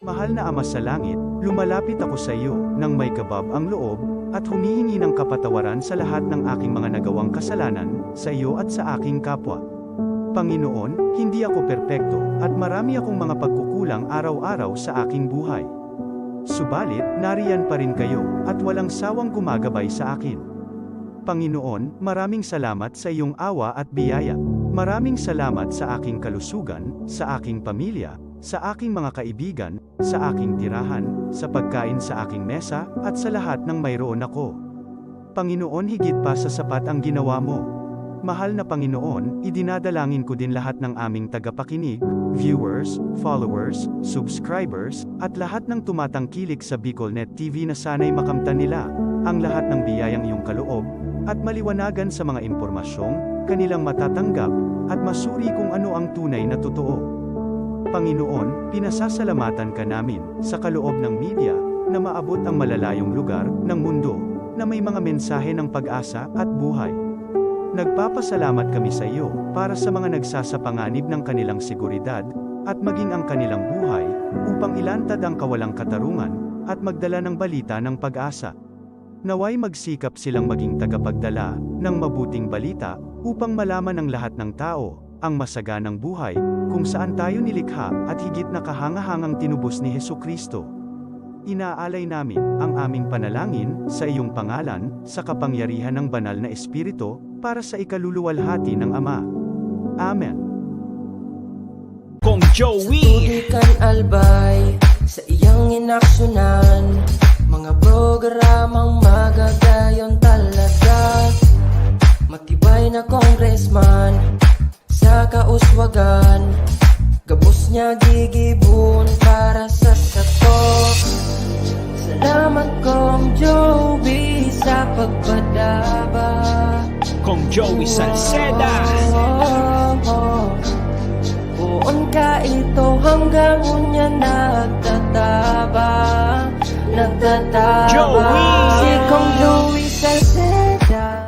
Mahal na Ama sa Langit, lumalapit ako sa iyo, nang may kabab ang loob, at humihingi ng kapatawaran sa lahat ng aking mga nagawang kasalanan, sa iyo at sa aking kapwa. Panginoon, hindi ako perpekto, at marami akong mga pagkukulang araw-araw sa aking buhay. Subalit, nariyan pa rin kayo, at walang sawang gumagabay sa akin. Panginoon, maraming salamat sa iyong awa at biyaya. Maraming salamat sa aking kalusugan, sa aking pamilya, sa aking mga kaibigan, sa aking tirahan, sa pagkain sa aking mesa, at sa lahat ng mayroon ako. Panginoon, higit pa sa sapat ang ginawa mo. Mahal na Panginoon, idinadalangin ko din lahat ng aming tagapakinig, viewers, followers, subscribers, at lahat ng tumatangkilik sa BicolNet TV na sana'y makamtan nila ang lahat ng biyayang iyong kaloob, at maliwanagan sa mga impormasyong kanilang matatanggap, at masuri kung ano ang tunay na totoo. Panginoon, pinasasalamatan ka namin sa kaloob ng media na maabot ang malalayong lugar ng mundo na may mga mensahe ng pag-asa at buhay. Nagpapasalamat kami sa iyo para sa mga nagsasapanganib ng kanilang seguridad at maging ang kanilang buhay upang ilantad ang kawalang katarungan at magdala ng balita ng pag-asa. Naway magsikap silang maging tagapagdala ng mabuting balita upang malaman ng lahat ng tao ang masaganang buhay kung saan tayo nilikha at higit na kahangahangang tinubos ni Hesukristo. Inaalay namin ang aming panalangin sa iyong pangalan sa kapangyarihan ng banal na Espiritu para sa ikaluluwalhati ng Ama. Amen. Kong Joey Tutubikan albay sa iyang inaksyonan, mga programang magagayon talaga. Matibay na congressman sa kauswagan, gabos niya gigibon para sa sato. Salamat Kong Joey sa pagpadaba. Kong Joey Salceda. Buon ka ito hanggang unya nagtataba. Joey! Si Kong Joey Salceda.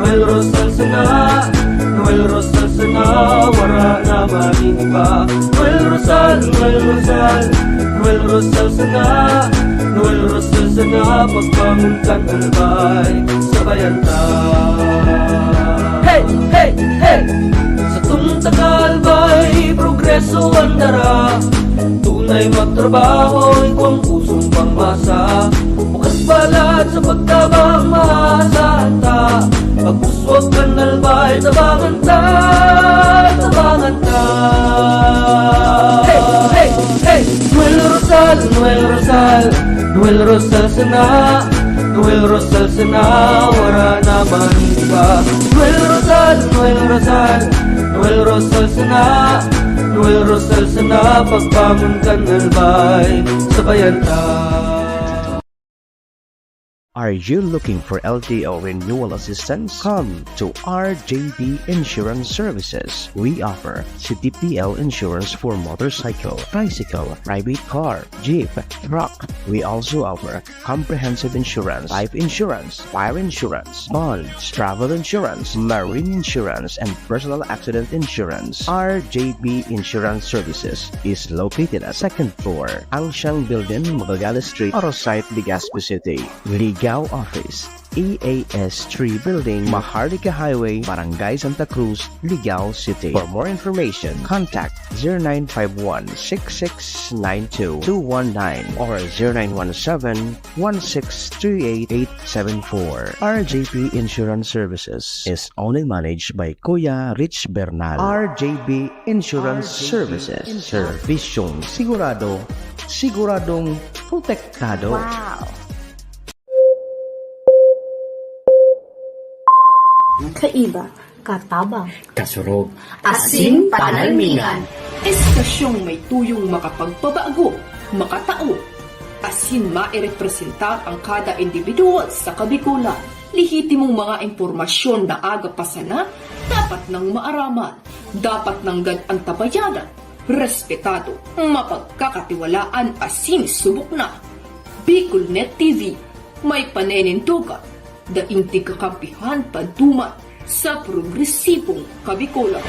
Noel Rosal sana, Noel Rosal sana, wala na maniba. Noel Rosal sana, Noel Rosal sana, pagbangon kang albay, sabayan ta. Hey, hey, hey! Sa tuntagalbay, progreso ang dara, tunay magtrabaho, ikaw ang pusong pangmasa. Bukas balat sa pagtabang maasahan ta, pagpuswag kang albay, tabangan ta, tabangan ta. Hey, hey, hey! Noel Rosal sana, Noel Rosal sana, wala na maniba. Noel Rosal sana, Noel Rosal sana, pagbangon kang albay, sabayan ta. Are you looking for LTO renewal assistance? Come to RJB Insurance Services. We offer CTPL insurance for motorcycle, tricycle, private car, jeep, truck. We also offer comprehensive insurance, life insurance, fire insurance, bonds, travel insurance, marine insurance, and personal accident insurance. RJB Insurance Services is located at 2nd floor, Angshang Building, Magallanes Street, Orosite, Legazpi City. Ligao Office, EAS 3 Building, Maharlika Highway, Barangay Santa Cruz, Ligao City. For more information, contact 0951-6692-219 or 0917-1638874. RJP Insurance Services is owned and managed by Kuya Rich Bernal. RJB Insurance Services. Servisyong sigurado, siguradong protektado. Wow! Kaiba, katabang, kasurog, asin panalmingan. Estasyong may tuyong makapagpabago, makatao, asin mairepresenta ang kada individual sa kabikulan. Lihitimong mga impormasyon na aga pa sana, dapat nang maaraman. Dapat nanggad ang tabayanan, respetado, mapagkakatiwalaan asin subok na. Bicolnet TV, may panenintugan, daing tigkakampihan padumat sa progresibong Kabikulan.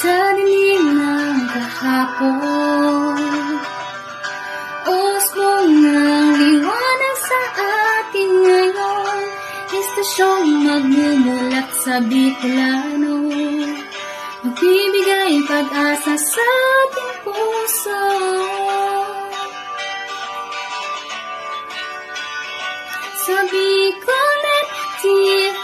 Sa dilim ng kahapon, usbong ng liwanag sa atin ngayon, istasyong magmumulat sa Bicolano, magbibigay pag-asa sa ating puso. Sa Bicolnet TV,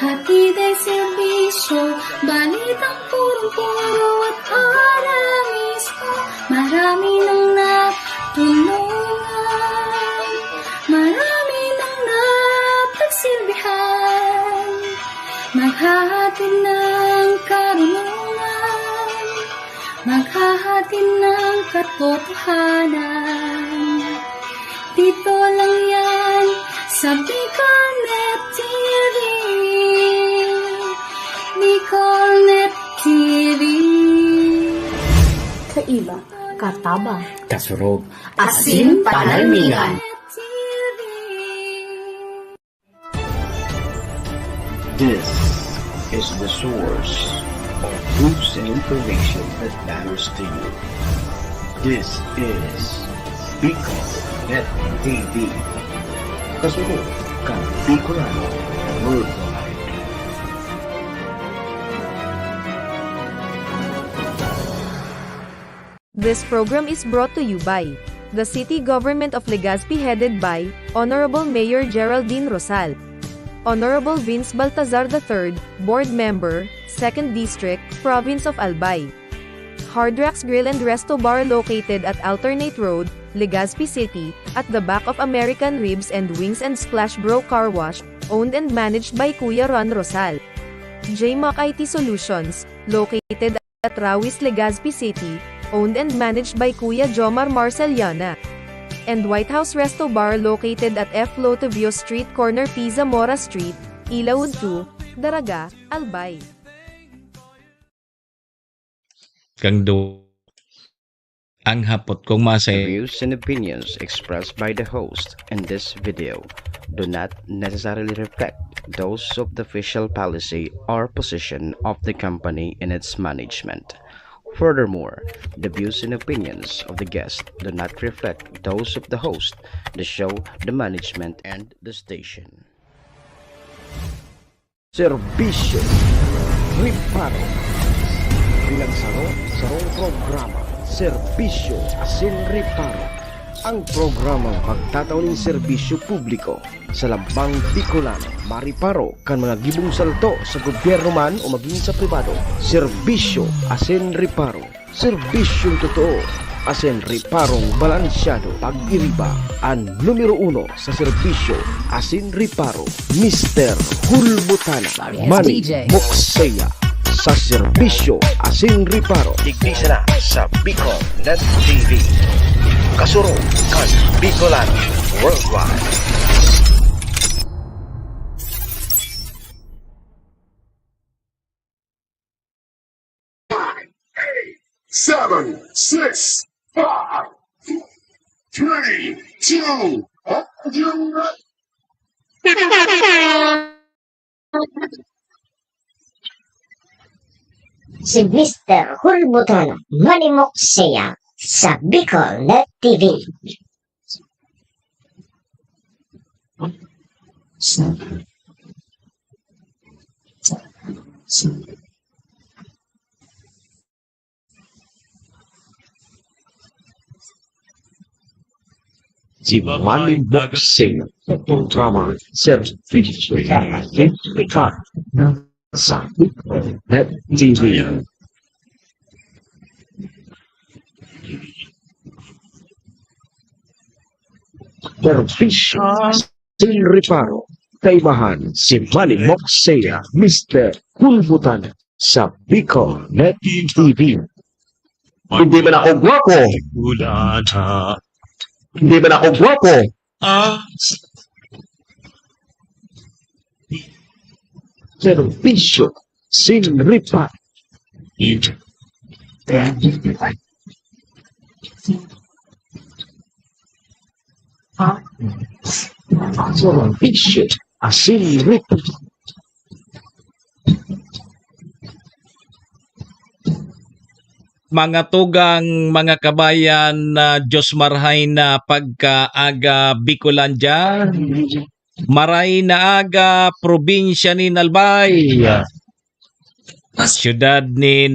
hatid ay serbisyo, balitang purong-puro at aral mismo. Marami nang natulungan, marami nang napagsilbihan, maghahatid ng karunungan, maghahatid ng katotohanan. Dito lang yan sa Bicolnet TV. Bicolnet TV. Kaiba, katabang, Kasurog. Asin panalmingan. This is the source of news and information that matters to you. This is Bicolnet TV. Kasunod kang Bicolano Worldwide. This program is brought to you by the City Government of Legazpi headed by Honorable Mayor Geraldine Rosal, Honorable Vince Baltazar III, Board Member, 2nd District, Province of Albay. Hard Rocks Grill and Resto Bar located at Alternate Road, Legazpi City, at the back of American Ribs and Wings and Splash Bro Car Wash, owned and managed by Kuya Ron Rosal. JMAC IT Solutions, located at Rawis, Legazpi City, owned and managed by Kuya Jomar Marceliana. And White House Resto Bar located at F. Lotavio Street Corner P. Zamora Street, Ilaud 2, Daraga, Albay. Kang do ang hapot kong The masay views and opinions expressed by the host in this video do not necessarily reflect those of the official policy or position of the company and its management. Furthermore, the views and opinions of the guest do not reflect those of the host, the show, the management, and the station. Serbisyo Riparo bilang sarong programa Serbisyo Asin Riparo, ang programang pagtataon ng serbisyo publiko sa lambang Bicolano, mariparo kan mga gibong salto sa gobyerno man o maging sa pribado. Serbisyo Asin Riparo, serbisyong totoo, asin riparong balansyado. Pag-iriba ang numero 1 sa serbisyo Asin Riparo, Mr. Hulbutana Manny Moxeya. Sa serbisyo Asin Riparo, tignisa na sa Bicolnet TV. Kasuro kan Bicolano Worldwide. 7, 6, 5, 3, 2, si Mr. Hulbutana Manny Moxeya sa Bicolnet TV. Si Manny Moxeya sa programa Serbisyo Asin Riparo sa Bicolnet TV. Serbisyo Asin Riparo, kaibahan si Manny Moxeya, Mr. Hulbutana sa Bicolnet TV. Hindi man ako gwapo. Hindi man ako gwapo. Servisyo sin ripa. Servisyo sin ripa. Mga tugang, mga kabayan na Diyos marhay na pagkaaga Bicolandia, maray na aga probinsya ni Albay, syudad ni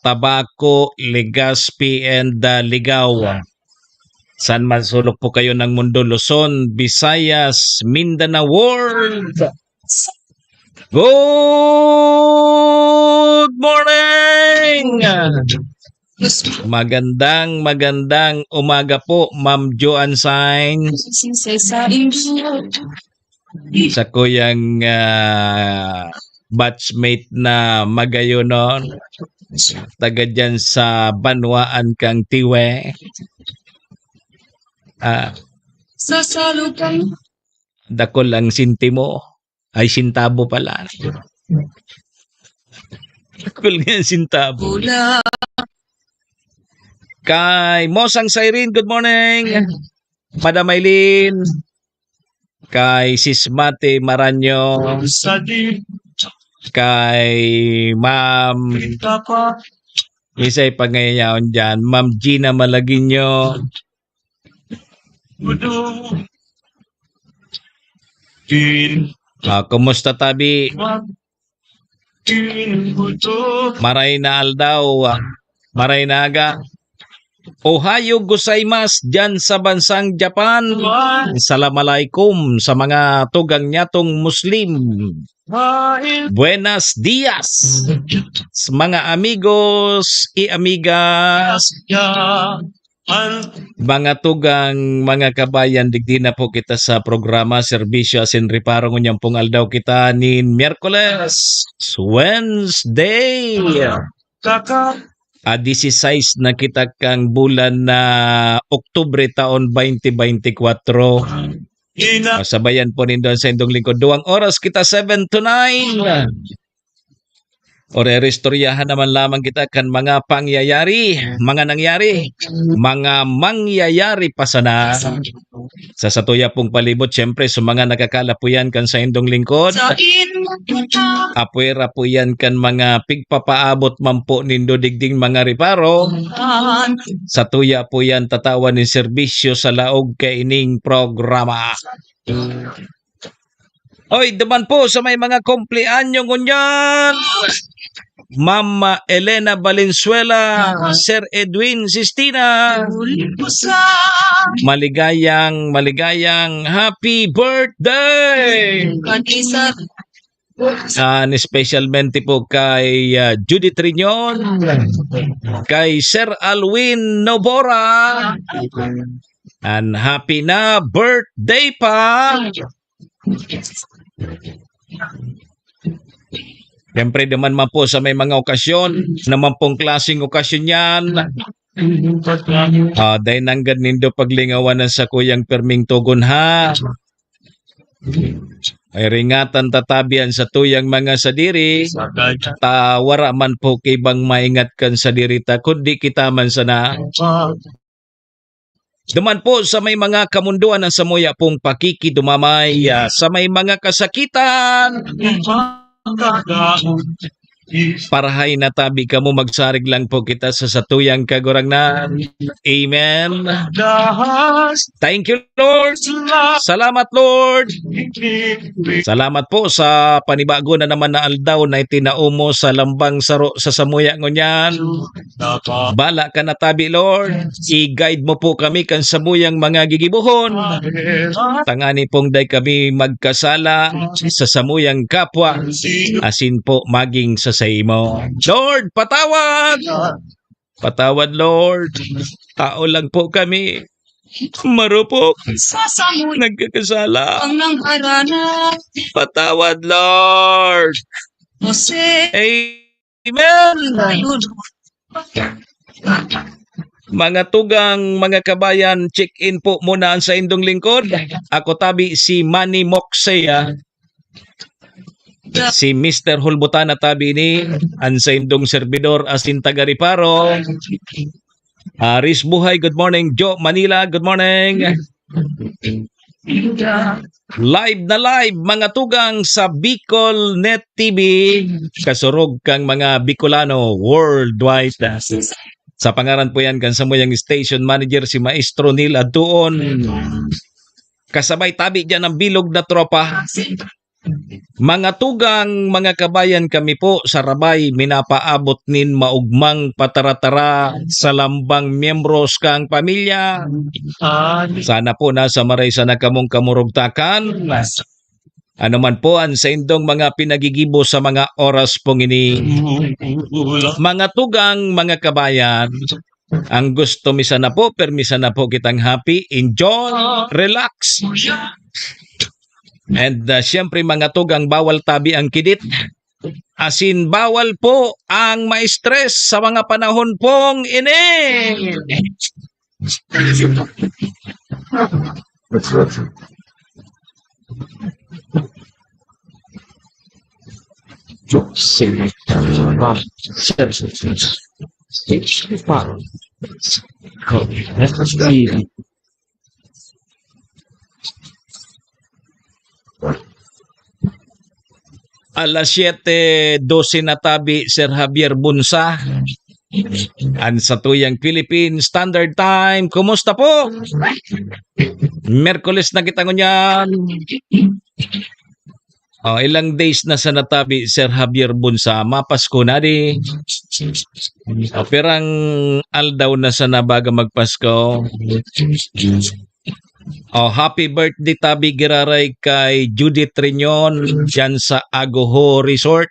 Tabaco, Legazpi, and Ligao. San man sulok po kayo ng mundo, Luzon, Visayas, Mindanao World. Good morning! Magandang umaga po, Ma'am Joanne Sainz. Sa kuyang batchmate na magayonon, taga dyan sa Banwaan kang Tiwe. Dakol ang sinti mo, ay sintabo pala. Dakol nga sintabo. Kay Mosang Siren, good morning. Madam Aileen. Kay Sismate Maranyo. Kay Ma'am isa'y pangayayaon dyan, Ma'am Gina Malaginyo. Kumusta tabi? Maray na aldaw. Maray na aga. Ohayo gozaimasu dyan sa bansang Japan. Assalamualaikum sa mga tugang nyatong Muslim. Buenos dias sa mga amigos y amigas. Mga tugang, mga kabayan, digdi na po kita sa programa Serbisyo Asin Reparo ngunyang pong aldaw kita ni Miyerkules, Wednesday. 16 na kita kang bulan na Oktubre taon 2024. Sabayan po nindon sa indong lingkod. 2 oras kita 7 to 9. Restoryahan naman lamang kita kan mga pangyayari, mga nangyari, mga mangyayari pa sana. Sa satuya pong palibot, syempre, sa mga nakakalapuyan kan sa indong lingkod. Apuera po yan kan mga pigpapaabot man po nindo digding mga reparo. Sa tuya po yan tatawan ni serbisyo sa laog kaining programa. Oy, daman po sa may mga kumpleanyo ngunyan. Mama Elena Valenzuela, Sir Edwin Sistina. Maligayang happy birthday! Especialmente po kay Judith Riñon, kay Sir Alwin Nobora, and happy na birthday pa! Siyempre naman man po sa may mga okasyon, naman pong klaseng okasyon yan. Dahil nanggad nindo paglingawan sa kuyang perming tugon ha. Ay ringatan tatabian sa tuyang mga sadiri. Tawara man po kay bang maingat kan sadiri ta, kundi kita man sana. Duman po sa may mga kamunduan ng samuya pong pakikidumamay, sa may mga kasakitan. Parahay na tabi ka mo, magsarig lang po kita sa satuyang kagurangnan. Amen. Thank you, Lord. Salamat, Lord. Salamat po sa panibago na naman na aldaw na itinaumo sa lambang saro sa samuya ngunyan. Bala ka na tabi, Lord. I-guide mo po kami kan samuyang mga gigibuhon. Tangani pong day kami magkasala sa samuyang kapwa. Asin po maging sa imo. Lord, patawad! Patawad, Lord. Tao lang po kami. Marupok. Nagkakasala. Patawad, Lord. Amen. Mga tugang, mga kabayan, check-in po muna sa indong lingkod. Ako tabi si Manny Moksea. Si Mr. Hulbutana tabi ni ang sa indong servidor asin taga-Riparo. Aris Buhay, good morning. Joe Manila, good morning. Live na live mga tugang sa Bicol Net TV. Kasurog kang mga Bicolano worldwide. Sa pangaran po yan kan sa moyang station manager si Maestro Neil Aduon. Kasabay tabi dyan ang bilog na tropa. Mga tugang, mga kabayan, kami po sa Rabay minapaabot nin maugmang pataratara sa lambang miyembros kang pamilya. Sana po nasa maray sa nakamong kamurugtakan. Ano man po ang sa indong mga pinagigibo sa mga oras pong ini. Mga tugang, mga kabayan, ang gusto misa na po, permisa na po kitang happy, enjoy, relax. And siyempre mga tugang, bawal tabi ang kidit. Asin bawal po ang ma-stress sa mga panahon pong ini. Alas 7:12 na tabi, Sir Javier Bunsa. Ang sa tuyang Philippine Standard Time. Kumusta po? Merkules na kita ngunyan. Ilang days na sa natabi, Sir Javier Bunsa. Mapasko na di. Perang aldaw na sa nabaga magpasko. Happy birthday tabi giraray kay Judith Reñon dyan sa Agoho Resort.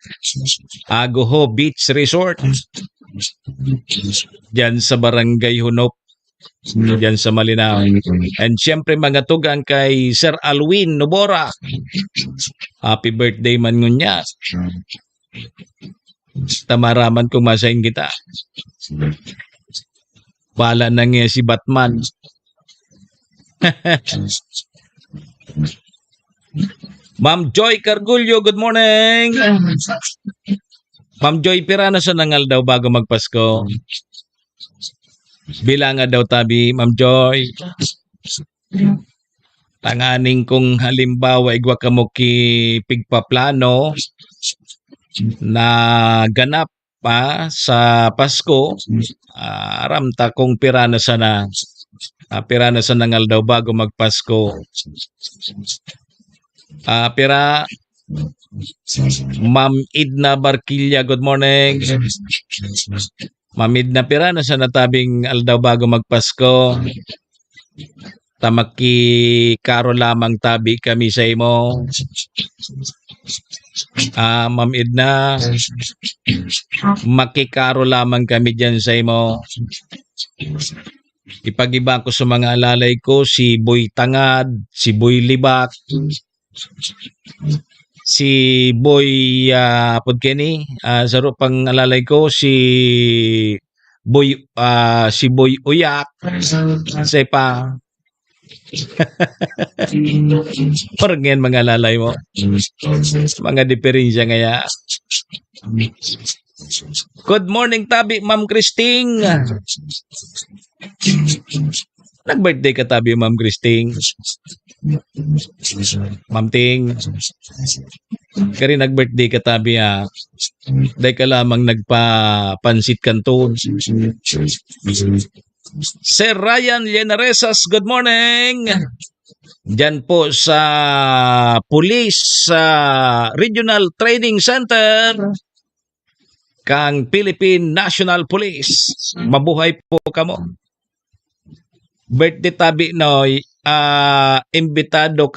Agoho Beach Resort. Dyan sa Barangay Hunop. Dyan sa Malinaw. And syempre mga tugang kay Sir Alwin Nobora. Happy birthday man ngunya. Tamaraman kung masahin kita. Bala na nga si Batman. Ma'am Joy Cargulyo, good morning. Ma'am Joy, pirana sa nangal daw bago magpasko. Bilanga daw tabi, Ma'am Joy. Tanganing kung halimbawa igwa ka mo ki pigpaplano na ganap pa sa Pasko, aramta kung pirana sa na. Pira na sa nangal daw bago magpasko. Pira, Ma'am Idna Barquilla, good morning. Ma'am Idna, pira na sa natabing aldaw bago magpasko. Tamaki karo lamang tabi kami sa imo. Ma'am Idna, makikaro lamang kami dyan sa imo. Ipagiba ko sa mga alalay ko, si Boy Tangad, si Boy Libak, si Boy Podkeni, sa pang alalay ko, si Boy Uyak, sa pa. Parang yan mga alalay mo. Mga diferensya ngaya. Good morning tabi, Ma'am Christine. Nag-birthday ka tabi, Ma'am Christine. Ma'am Ting. Kari nag-birthday ka tabi Dahil ka lamang nagpa-pansit kanton. Sir Ryan Llenaresas, good morning. Diyan po sa Police Regional Training Center kang Philippine National Police. Mabuhay po kamo. Birthday tabi noy, imbitado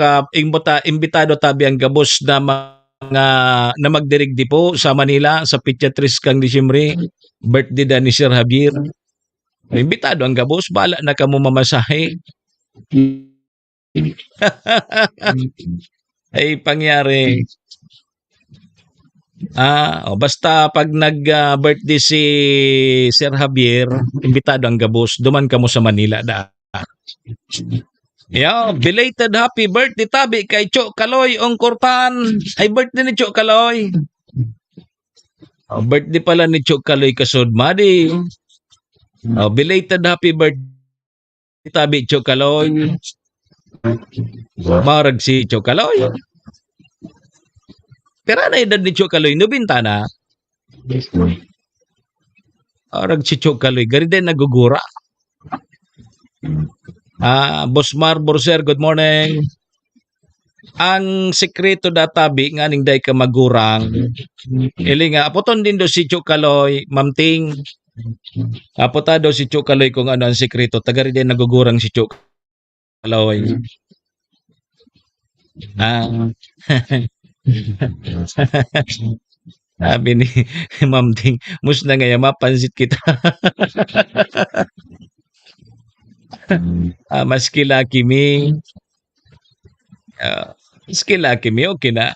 tabi ang gabos na mga na magdirigdi po sa Manila sa Pityatris kang Disyembre. Birthday da ni Sir Javier. Imbitado ang gabos, bala na kamo mamasahe. Ay pangyari. Basta pag nag-birthday si Sir Javier, imbitado ang gabos, duman ka mo sa Manila da. Belated happy birthday tabi kay Cho Kaloy ong Kurtan. Ay birthday ni Cho Kaloy. Birthday pala ni Cho Kaloy kasod madi. Belated happy birthday tabi Cho Kaloy. Marag si Cho Kaloy. Pero na edad ni Cho Kaloy, nubinta na. Marag si Cho Kaloy, gari din nagugura. Boss Marbor sir, good morning. Ang sekreto databi nga ning day ka magurang. Ili nga apoton din do si Cho Kaloy, mamting. Apotado si Cho Kaloy kung ano ang sekreto, tagari din nagugurang si Cho Kaloy. Sabi ni Ma'am Ting, mus na ngayon, mapansit kita. Maski laki mi. Maski laki mi, okay na.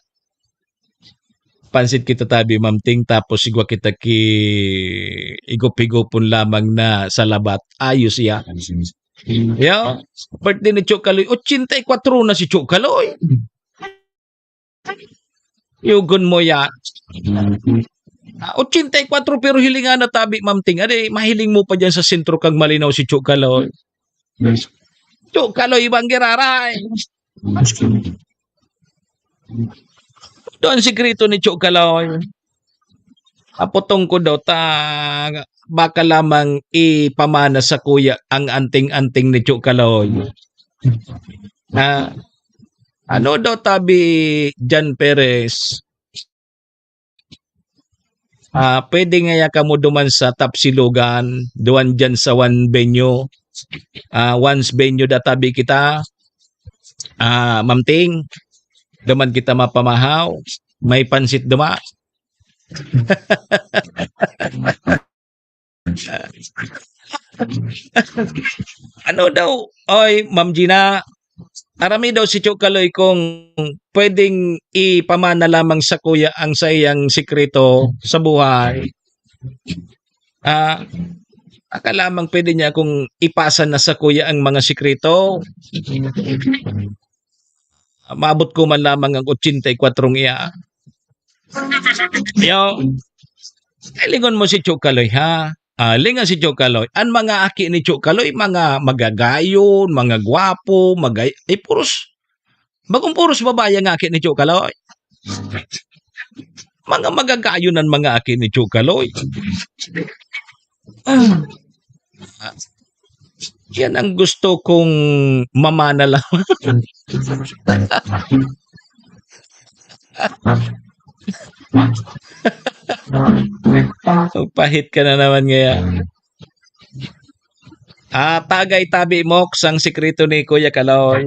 Pansit kita tabi, Ma'am Ting, tapos igwa kita igop-igopon lamang na sa labat. Ayos ya. Birthday ni Cho Kaloy, 84 na si Cho Kaloy. Yugon mo ya. 84 pero hilingan na tabi, Ma'am Ting. Ade, mahiling mo pa dyan sa sentro kang malinaw si Cho Kaloy. Cho Kaloy, ibang giraray. Doon sikreto ni Cho Kaloy. Apotong ko daw baka lamang ipamana sa kuya ang anting-anting ni Cho Kaloy. Ano daw tabi Jan Perez? Pwede nga ka mo duman sa Tapsilugan, duwan dyan sa one venue. Once venue databi kita. Ma'am Ting, duman kita mapamahaw. May pansit duma. Ano daw? Oy, Ma'am Gina, arami daw si Cho Kaloy kung pwedeng ipamana lamang sa kuya ang sayang sikreto sa buhay. Lamang pwede niya kung ipasa na sa kuya ang mga sikreto. Maabot ko man lamang ang 84 iya. Lingon mo si Cho Kaloy ha. Linga si Cho Kaloy. Ang mga aki ni Cho Kaloy, mga magagayon, mga gwapo, puros. Bagong puros babae ang aki ni Cho Kaloy. Mga magagayon ang mga aki ni Cho Kaloy. Yan ang gusto kong mamana lang. Pahit ka na naman ngayon. Tagay tabi mo sang sikreto ni Kuya Kaloy.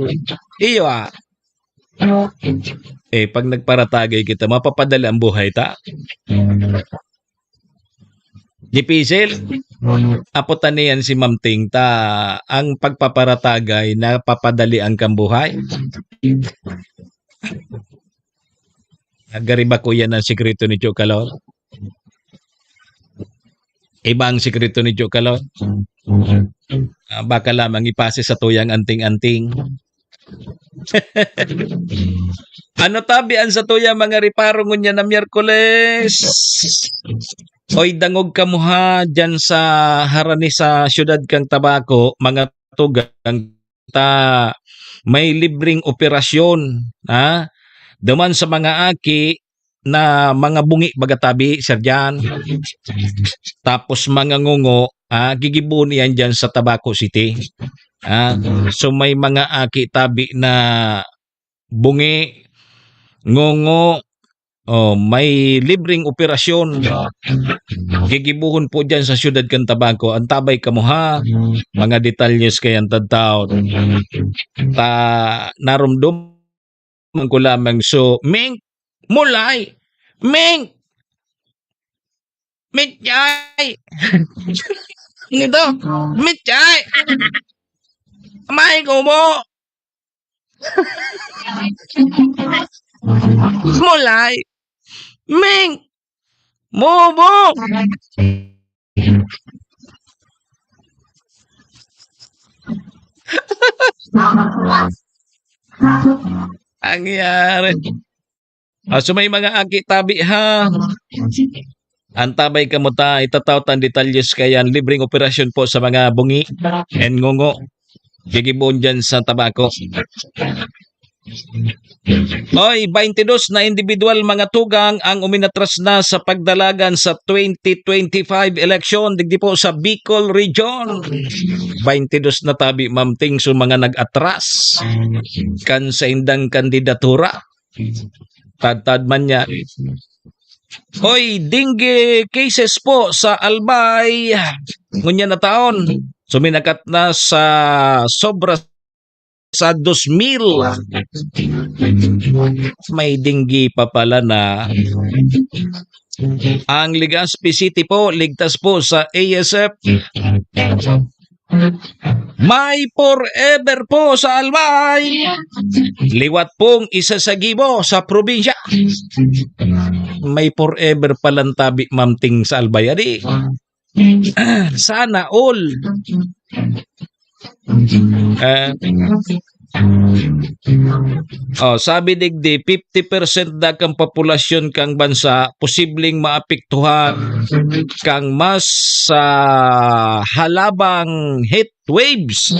Iyo pag nagparatagay kita, mapapadali ang buhay ta. Di pisil. Apotan niyan si Ma'am Ting ang pagpaparatagay na papadali ang kambuhay. Nagariba ko yan ang sikreto ni Cho Kaloy. Iba ang sikreto ni Cho Kaloy. Baka lamang ipase sa tuyang anting-anting. Ano tabian sa tuyang mga riparo ngunya na Miyerkules? Oy, dangog ka mo ha dyan sa harani sa syudad kang Tabaco, mga tugang may libreng operasyon. Duman sa mga aki na mga bungi bagatabi, sir dyan. Tapos mga ngungo, gigibon yan dyan sa Tabaco City. So may mga aki tabi na bungi, ngungo, may libreng operasyon. Gigibuhon po dyan sa syudad kang Tabaco. Ang tabay ka mo ha. Mga detalyes kayan tadtaw. Narumdum ko lamang. So, Ming, mulay! Ming! Mitjay! Ito, Mitjay! Amay ko mo! Mulay! Ming! Momo! Ang yari. So may mga aki tabi ha. Antabay ka mo ta, itatawtan detalyes kayan, libreng operasyon po sa mga bungi and ngungo. Gigibon dyan sa tabako. Oy, 22 na individual mga tugang ang uminatras na sa pagdalagan sa 2025 election digdi po sa Bicol Region. 22 na tabi mamting so mga nag-atras kan sa indang kandidatura. Tad man niya. Hoy, dengue cases po sa Albay. Ngunya na taon. Suminakat na sa sobra sa 2,000. May dengue pa pala na. Ang Legazpi City po, ligtas po sa ASF. May forever po sa Albay. Liwat pong isa sa gibo sa probinsya. May forever palang tabi mamting sa Albay. Adi. Sana all. Sabi digdi 50% dakang populasyon kang bansa posibleng maapektuhan kang mas halabang heat waves.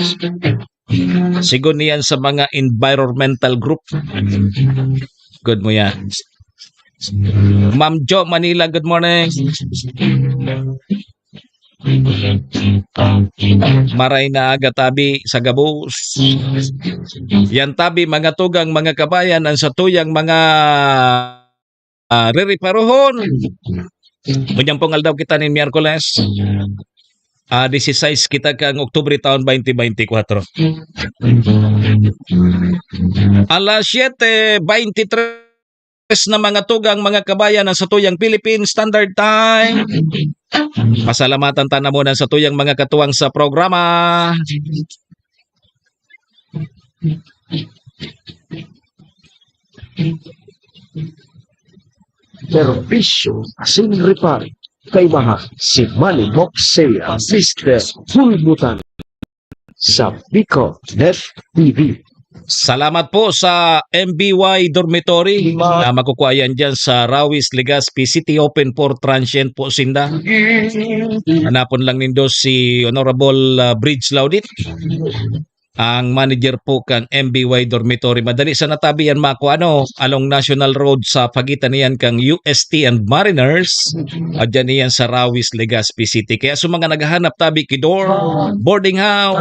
Sigon niyan sa mga environmental group. Good mo yan. Ma'am Jo Manila, good morning. Maray na aga tabi sa gabos. Yan tabi mga tugang mga kabayan ang sa tuyang mga ririparohon. Munyang pongal daw kita ni Miyerkules. 16 kita kang Oktubre taon 2024. Alas 7:23 na mga tugang mga kabayan sa tuyang Philippine Standard Time. Pasalamatan tanan mo sa tuyang mga katuwang sa programa. Pervisyo asin repay kay Maha si Manny Moxea Mr. Hulmutan sa Bicol Net TV. Salamat po sa MBY Dormitory na makukuha yan dyan sa Rawis, Legazpi City. Open for transient po sinda. Hanapon lang nindo si Honorable Bridge Laudit, ang manager po kang MBY Dormitory. Madali sa natabi yan mako along National Road sa pagitan niyan kang UST and Mariners. Adyan niyan sa Rawis, Legazpi City. Kaya sa mga naghahanap tabi kidor, boarding house,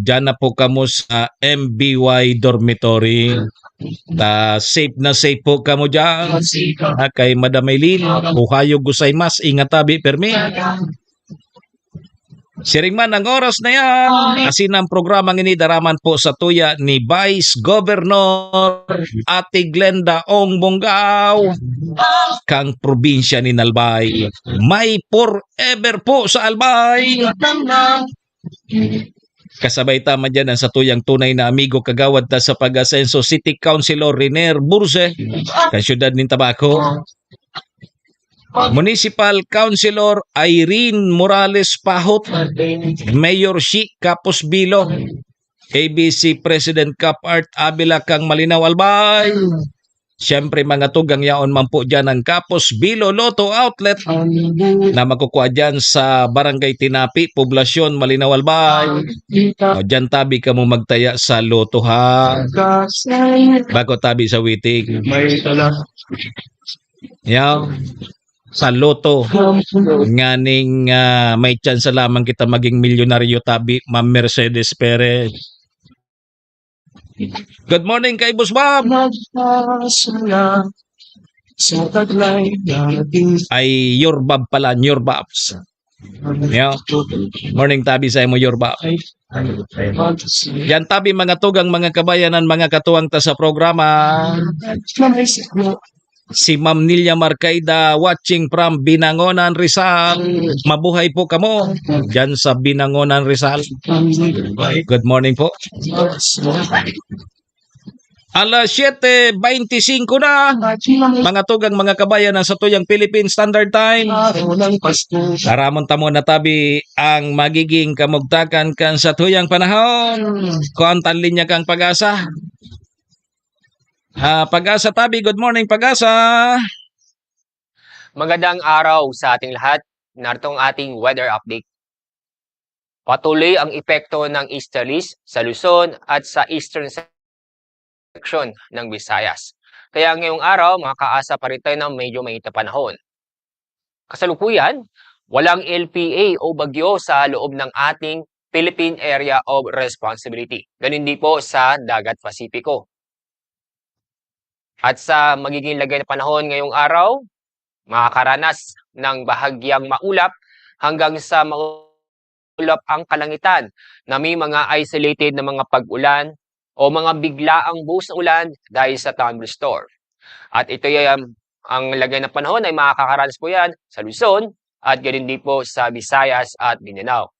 dyan na po kamo sa MBY Dormitory. Safe na safe po kamo dyan. Kay Madam Eileen, uhayo gusaymas, ingat tabi permi. Siring man ang oras na yan. Asin ang programang ini daraman po sa tuya ni Vice Governor Ate Glenda Ong Bonggao kang probinsya ni Albay. May forever po sa Albay. Kasabay tama dyan ang sa tuyang tunay na amigo kagawad ta sa pag-asenso City Councilor Riner Burse kang syudad ng Tabaco. Municipal Councilor Irene Morales Pahot, Mayor Shi Capos Bilo, ABC President Cap Art Abila kang Malinaw Albay. Siyempre mga tugang yaon man po dyan ang Capos Bilo Lotto Outlet na makukuha dyan sa Barangay Tinapi, Poblasyon Malinaw Albay. Dyan tabi ka mo magtaya sa Lotto ha. Bako tabi sa Witig. Yaw. Sa Lotto nganing may chance lamang kita maging milyonaryo tabi Ma'am Mercedes Perez. Good morning kay Boss Bob. Ay your Bob pala, your Bobs. Yeah. Morning tabi sa imo your Bob. Yan tabi mga tugang mga kabayanan mga katuwang ta sa programa. Si Ma'am Nilia Marcaida watching from Binangonan, Rizal. Mabuhay po kamo dyan sa Binangonan, Rizal. Good morning po. Alas 7:25 na. Mga tugang mga kabayan sa tuyang Philippine Standard Time. Aramon tamo na tabi ang magiging kamugtakan kan sa tuyang panahon. Kontan linya kang Pag-asa. Pag-asa tabi, good morning Pag-asa. Magandang araw sa ating lahat. Narito ang ating weather update. Patuloy ang epekto ng easterlies sa Luzon at sa eastern section ng Visayas. Kaya ngayong araw, makakaasa pa rin tayo ng medyo mainit na panahon. Kasalukuyan, walang LPA o bagyo sa loob ng ating Philippine Area of Responsibility. Ganun din po sa Dagat Pasipiko. At sa magiging lagay na panahon ngayong araw, makakaranas ng bahagyang maulap hanggang sa maulap ang kalangitan na may mga isolated na mga pag-ulan o mga biglaang buhos na ulan dahil sa thunderstorm. At ito ang lagay ng panahon ay makakaranas po yan sa Luzon at ganun din po sa Visayas at Mindanao.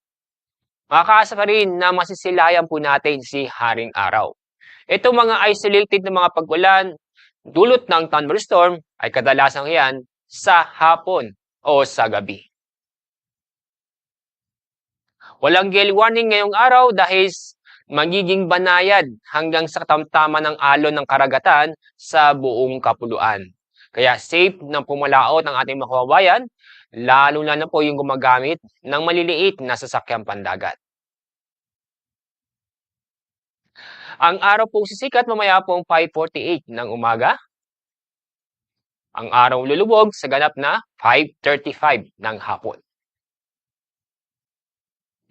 Makakaasa pa rin na masisilayan po natin si Haring Araw. Itong mga isolated na mga pag-ulan dulot ng thunderstorm ay kadalasan yan sa hapon o sa gabi. Walang gale warning ngayong araw dahil magiging banayad hanggang sa katamtaman ng alon ng karagatan sa buong kapuluan. Kaya safe na pumalaot ang ating mga kababayan, lalo na po yung gumagamit ng maliliit na sasakyang pandagat. Ang araw pong sisikat mamaya pong 5:48 ng umaga. Ang araw lulubog sa ganap na 5:35 ng hapon.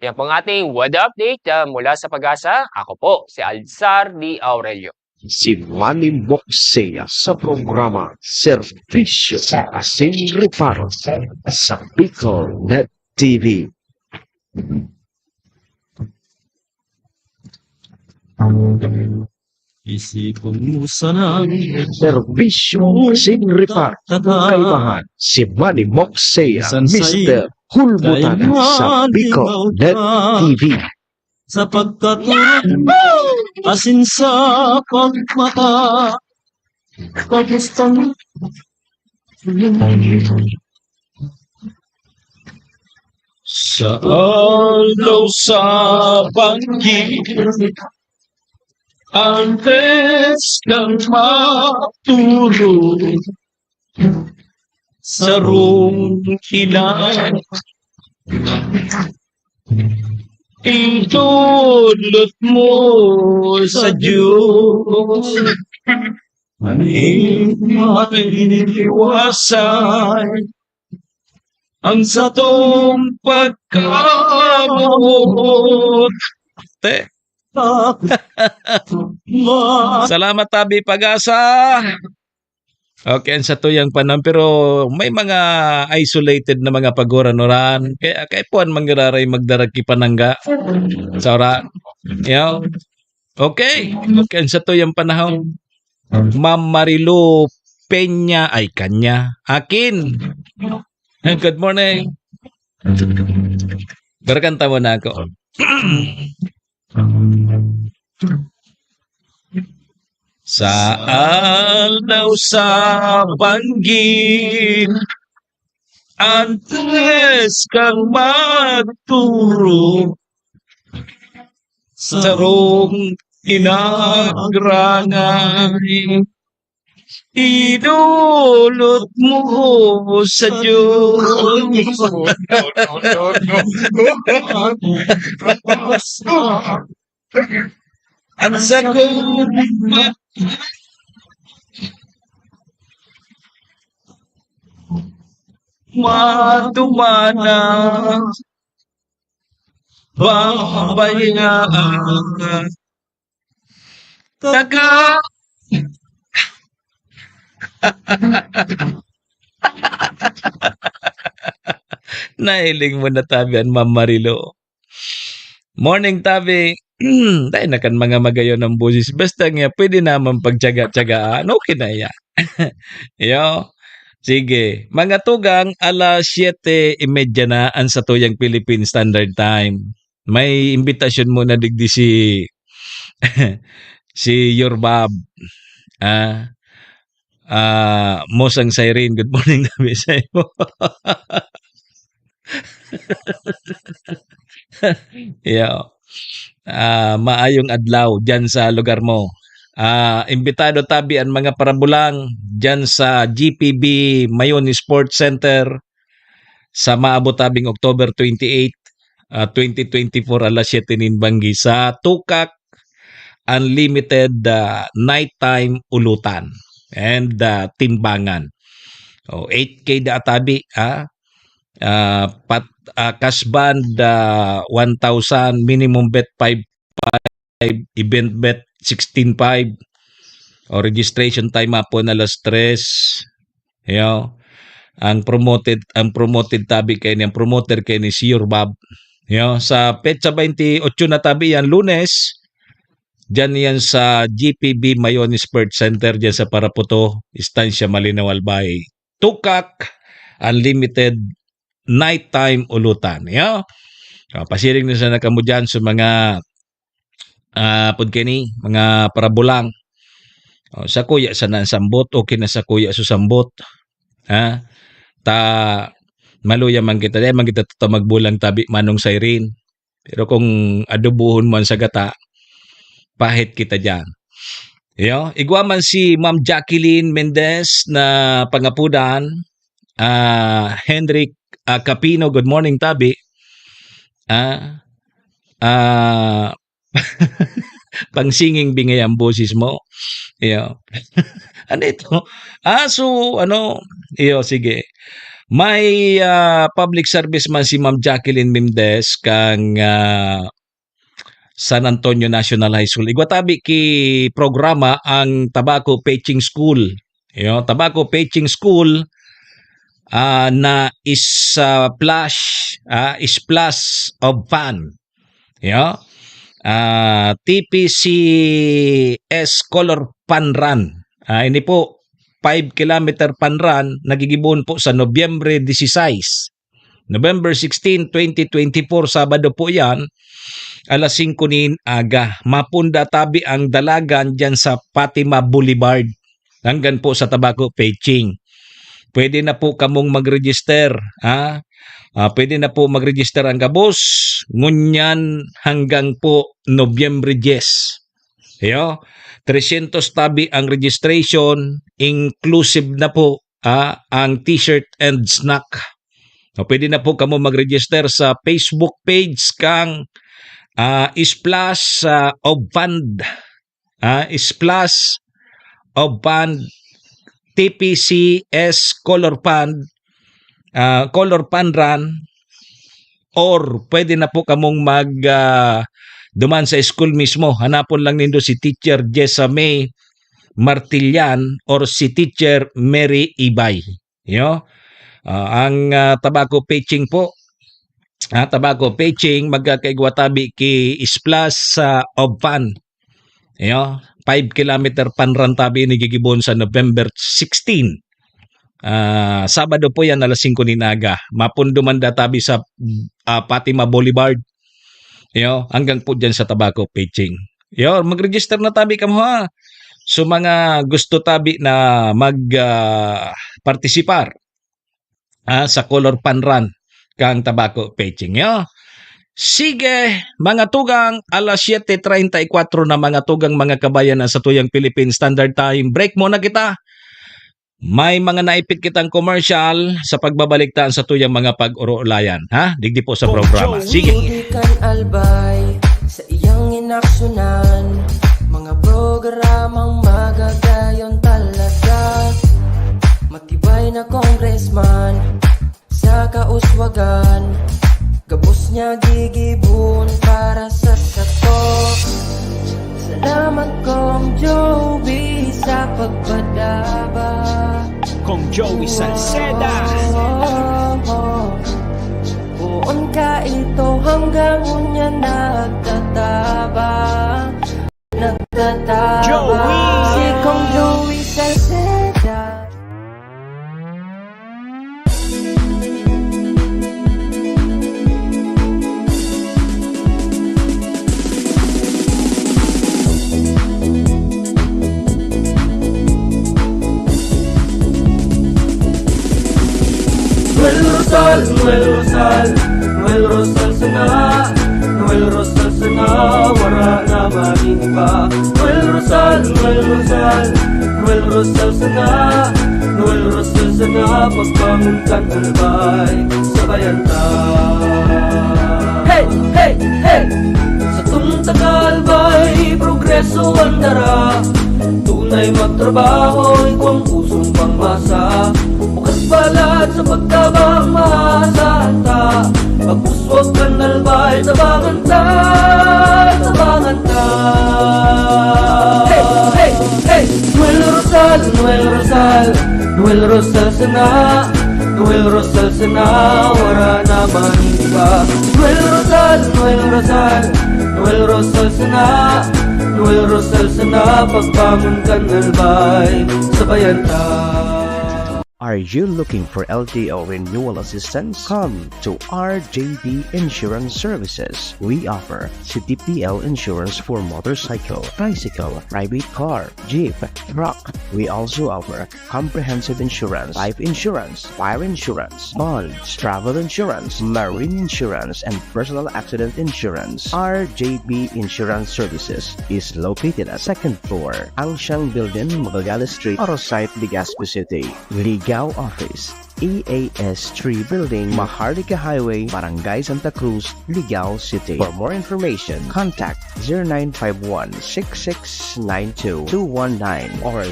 Yan po ang ating weather update mula sa Pag-asa. Ako po si Alzar D. Aurelio. Si Manny Moxea sa programa Servisyo Asin Reparo sa Bicol Net TV. Isipon mo sana Servisyo Asin Reparo. Kaibahan si Manny Moxea, Mr. Hulmutan sa Bicol Net TV. sapagkat asin sa pagmata pagustang Sa alaw sa bangkit, antes kang matulog, sarong kilang idulot mo sa Diyos. Maning mainiwasan ang satong pagkamot. Salamat tabi Pag-asa. Okay, sa tuyang panam pero may mga isolated na mga pagoran-oran kaya puan manggararay magdaraki panangga sa ora. Okay, sa tuyang panahon. Ma'am Marilu Peña ay kanya. Akin. Good morning. Berkanta mo na ako. Sa alaw sa banggin, antes kang magturo, sarong inagrangay, idulot mo sa Diyos. Ang sakot matumana babayaan taga nahiling mo na tabian Ma'am Marilo. Morning tabi. Dahil na kan mga magayon ng busis. Basta nga, pwede naman pagtyaga-tyagaan. Okay na ya. Yo. Sige. Mga tugang, alas 7:30 na ang sa tuyang Philippine Standard Time. May imbitasyon muna digdi si Si Yorbab. Mosang Siren, good morning nabi sa iyo. Yo. Maayong adlaw dyan sa lugar mo. Imbitado tabi ang mga parabulang dyan sa GPB Mayon Sports Center sa maabot tabing October 28, 2024 alas 7 Banggi sa Tukak Unlimited Nighttime Ulutan and Timbangan. 8K da tabi cash band 1,000, minimum bet 5,500, event bet 16,500. Registration time hapon alas 3. Ang promoted tabi kay ni ang promoter kay ni si Yorbab. Sa petsa 28 na tabi yan Lunes. Diyan yan sa GPB Mayon Sports Center diyan sa Paraputo, Estancia Malinaw Albay. Tukak Unlimited Nighttime Ulutan. Pasiring na sa nakamo dyan sa mga pudkeni, mga parabulang. Sa kuya sa nansambot, okay na sa kuya sa sambot. Maluya man kita, man kita magbulang tabi manong Siren. Pero kung adobuhon mo sa gata, pahit kita dyan. Igwaman si Ma'am Jacqueline Mendez na pangapudan. Hendrik Capino, good morning tabi. Pangsinging bingay ang boses mo. Ano ito? Sige. May public service man si Ma'am Jacqueline Mendez kang San Antonio National High School. Igwatabi ki programa ang Tobacco Patching School. Tobacco Patching School na splash of fun. TPCS Color Fun Run. Ini po 5 kilometer fun run nagigibon po sa Nobyembre 16. November 16, 2024, Sabado po yan, alas 5 nin aga. Mapunda tabi ang dalagan dyan sa Fatima Boulevard. Hanggang po sa Tobacco Patching. Pwede na po kamong mag-register. Pwede na po mag-register ang kabos. Ngunyan hanggang po Nobyembre 10. 300 tabi ang registration. Inclusive na po ang t-shirt and snack. Pwede na po kamo mag-register sa Facebook page kang Splash of Fund. Splash of Fund TPCS Color Fund Run, or pwede na po kamong duman sa school mismo. Hanapon lang nindo si Teacher Jessa May Martillan or si Teacher Mary Ibay. Ang tobacco patching po, tobacco patching magkakaigwatabi ki Splash of Fun. 5 kilometer panran tabi ni gigibon sa November 16. Sabado po yan alas 5 ninaga. Mapunduman databi sa Fatima Boulevard. Hanggang po dyan sa tobacco patching. Mag-register na tabi kamo ha. So mga gusto tabi na mag-participar sa color pan run kang tobacco patching. Sige, mga tugang, alas 7:34 na mga tugang mga kabayan sa tuyang Philippine Standard Time. Break muna kita. May mga naipit kitang commercial sa pagbabaliktad sa tuyang mga pag-uro-ulayan. Digdi po sa programa. Sige. Ikan albay sa iyang inaksyonan, mga programang magagayon talaga. Matibay na congressman sa kauswagan, gabos niya gigibon para sa katok. Salamat Kong Joey sa pagpadaba. Kong Joey Salceda. Buon ka ito hanggang unya nagtataba. Joey! Si Kong Joey Salceda. Noel Rosal, Noel Rosal, Noel Rosal sana, Noel Rosal sana, wala na maniniba. Noel Rosal, Noel Rosal, Noel Rosal sana, Noel Rosal sana, pagbangon kang albay, sabayan ta. Hey, hey, hey! Sa tuntagal ba'y progreso ang dara? Tunay magtrabaho, ikaw ang pusong pangmasa. Bukas balat sa pagtabang maasahan ta. Pagpuswag kang albay, tabangan ta, tabangan ta. Hey, hey, hey! Noel Rosal, Noel Rosal, Noel Rosal sana, Noel Rosal sana, wala na maniniba. Noel Rosal, Noel Rosal, Noel Rosal sana, Noel Rosal sana, pagbangon kang albay, sabayan ta. Are you looking for LTO renewal assistance? Come to RJB Insurance Services. We offer CTPL insurance for motorcycle, bicycle, private car, jeep, truck. We also offer comprehensive insurance, life insurance, fire insurance, bonds, travel insurance, marine insurance, and personal accident insurance. RJB Insurance Services is located at 2nd floor, Angshang Building, Magallanes Street, Orosite, Legazpi City. Ligao Office, EAS 3 Building, Maharlika Highway, Barangay Santa Cruz, Ligao City. For more information, contact 0951-6692-219 or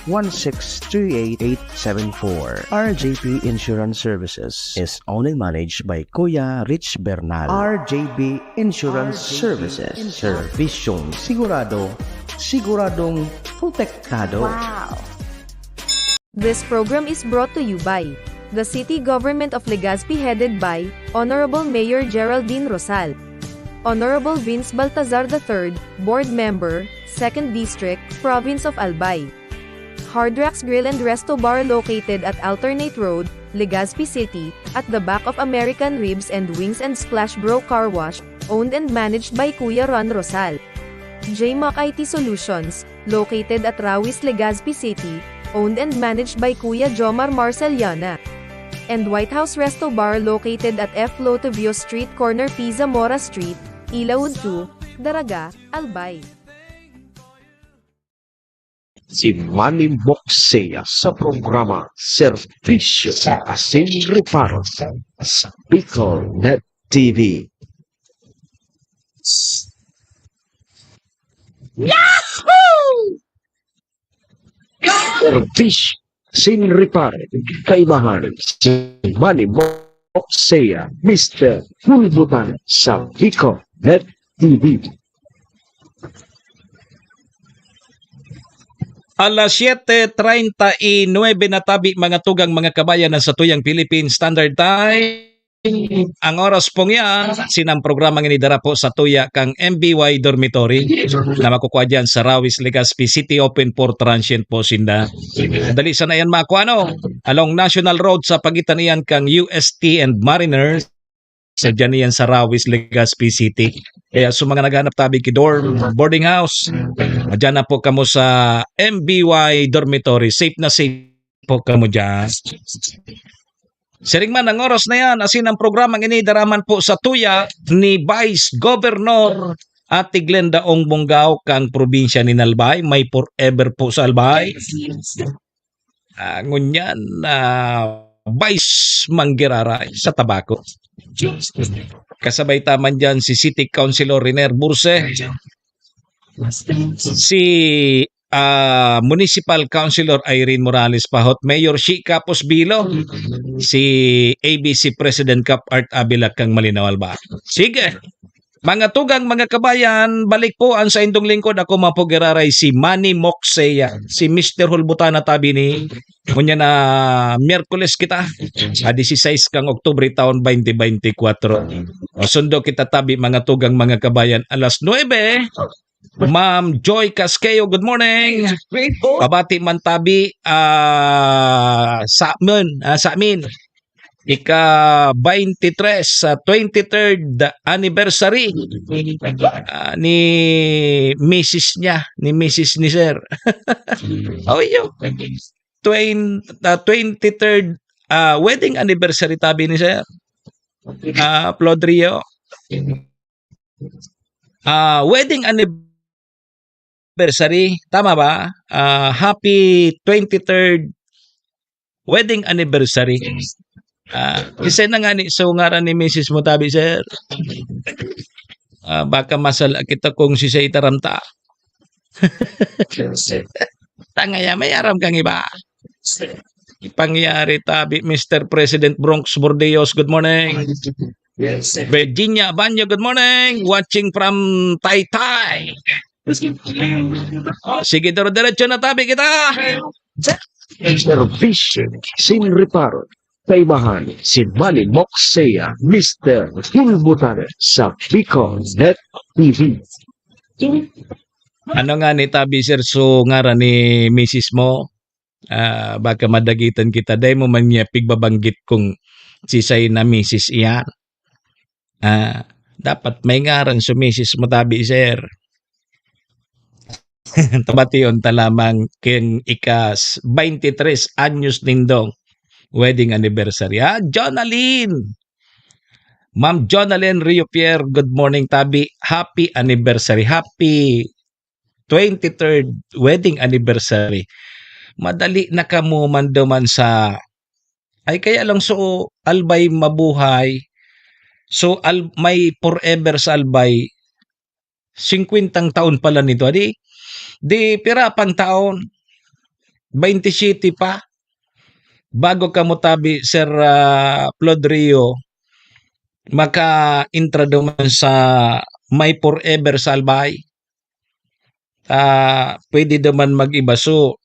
0917-1638874. RJB Insurance Services is owned and managed by Kuya Rich Bernal. RJB Insurance Services. Servisyong sigurado, siguradong protektado. Wow! This program is brought to you by the City Government of Legazpi headed by Honorable Mayor Geraldine Rosal, Honorable Vince Baltazar III, Board Member, 2nd District, Province of Albay. Hard Rocks Grill and Resto Bar located at Alternate Road, Legazpi City, at the back of American Ribs and Wings and Splash Bro Car Wash, owned and managed by Kuya Ron Rosal. JMAC IT Solutions, located at Rawis, Legazpi City, owned and managed by Kuya Jomar Marceliana. And White House Resto Bar located at F. Lotovio Street Corner Pisa Mora Street, Ilaud 2, Daraga, Albay. Si Manny Moxea sa programa Servisyo Asin Reparo sa Bicol Net TV. Yahoo! Servisyo Asin Reparo, kaibahan si Manny Moxea, Mr. Hulbutan sa Bicol Net TV. Alas 7:39 na tabi mga tugang mga kabayan ng Satuyang Philippine Standard Time. Ang oras pong yan, sinang programang inidara po sa tuya kang MBY Dormitory na makukuha dyan sa Rawis, Legazpi City, open for transient po sinda. Dali sana yan makuha along National Road sa pagitan niyan kang UST and Mariners. Sa dyan yan sa Rawis, Legazpi City. Kaya sa mga naghanap tabi dorm, boarding house, dyan na po kamo sa MBY Dormitory. Safe na safe po kamo dyan. Siringman ang oras na yan, asin ang programang inidaraman po sa tuya ni Vice Governor Ate Glenda Ong Bonggao kang probinsya ni Albay. May forever po sa Albay. Ngunyan na Vice Manggiraray sa Tabaco. Kasabay taman dyan si City Councilor Riner Burse, si Municipal Councilor Irene Morales Pahot, Mayor Shi Capos Bilo, si ABC President Cap Art Abila kang Malinaw Alba. Sige, mga tugang mga kabayan, balik po ang sa indong lingkod. Ako mapogiraray si Manny Moxea, si Mr. Hulbutana tabi ni kunya na Miyerkules kita, 16 kang Oktubre taon 2024. Sundo kita tabi mga tugang mga kabayan, alas 9. Ma'am Joy Casqueo, good morning. Pabati man tabi sa amin. Ika-23 sa 23rd anniversary ni Mrs. niya, ni Mrs. ni Sir. Oh, yo. 23rd wedding anniversary tabi ni Sir. Plodrio. Wedding anniversary, tama ba? Happy 23rd wedding anniversary. Kasi na nga ni so ngaran ni Mrs. mo tabi Sir. Baka masala kita kung si Say taramta. Tangaya may aram kang iba. Ipangyari tabi Mr. President Bronx Bordeos, good morning. Virginia Banyo, good morning. Watching from Taytay. Sige, diretso na tabi kita. Service sin reparo. Kaibahan si Manny Moxea, Mr. Hulbutan sa Bicol Net TV. Ano nga ni tabi Sir so ngaran ni Mrs. mo? Baka madagitan kita day mo man niya pigbabanggit kung sisay na Mrs. iyan. Dapat may ngaran sa Mrs. mo tabi Sir. Tabation ta lamang ken ikas 23 anyos nindong wedding anniversary. Jonaline. Ma'am Jonaline Rio Pierre, good morning tabi. Happy anniversary. Happy 23rd wedding anniversary. Madali na kamo man duman sa ay kaya lang so albay mabuhay. So may forever sa albay 50 taon pala nito. Di pira pang taon 27 pa bago ka mo tabi Sir Plodrio maka-intra duman sa may forever sa albay. Pwede naman mag-iba. So,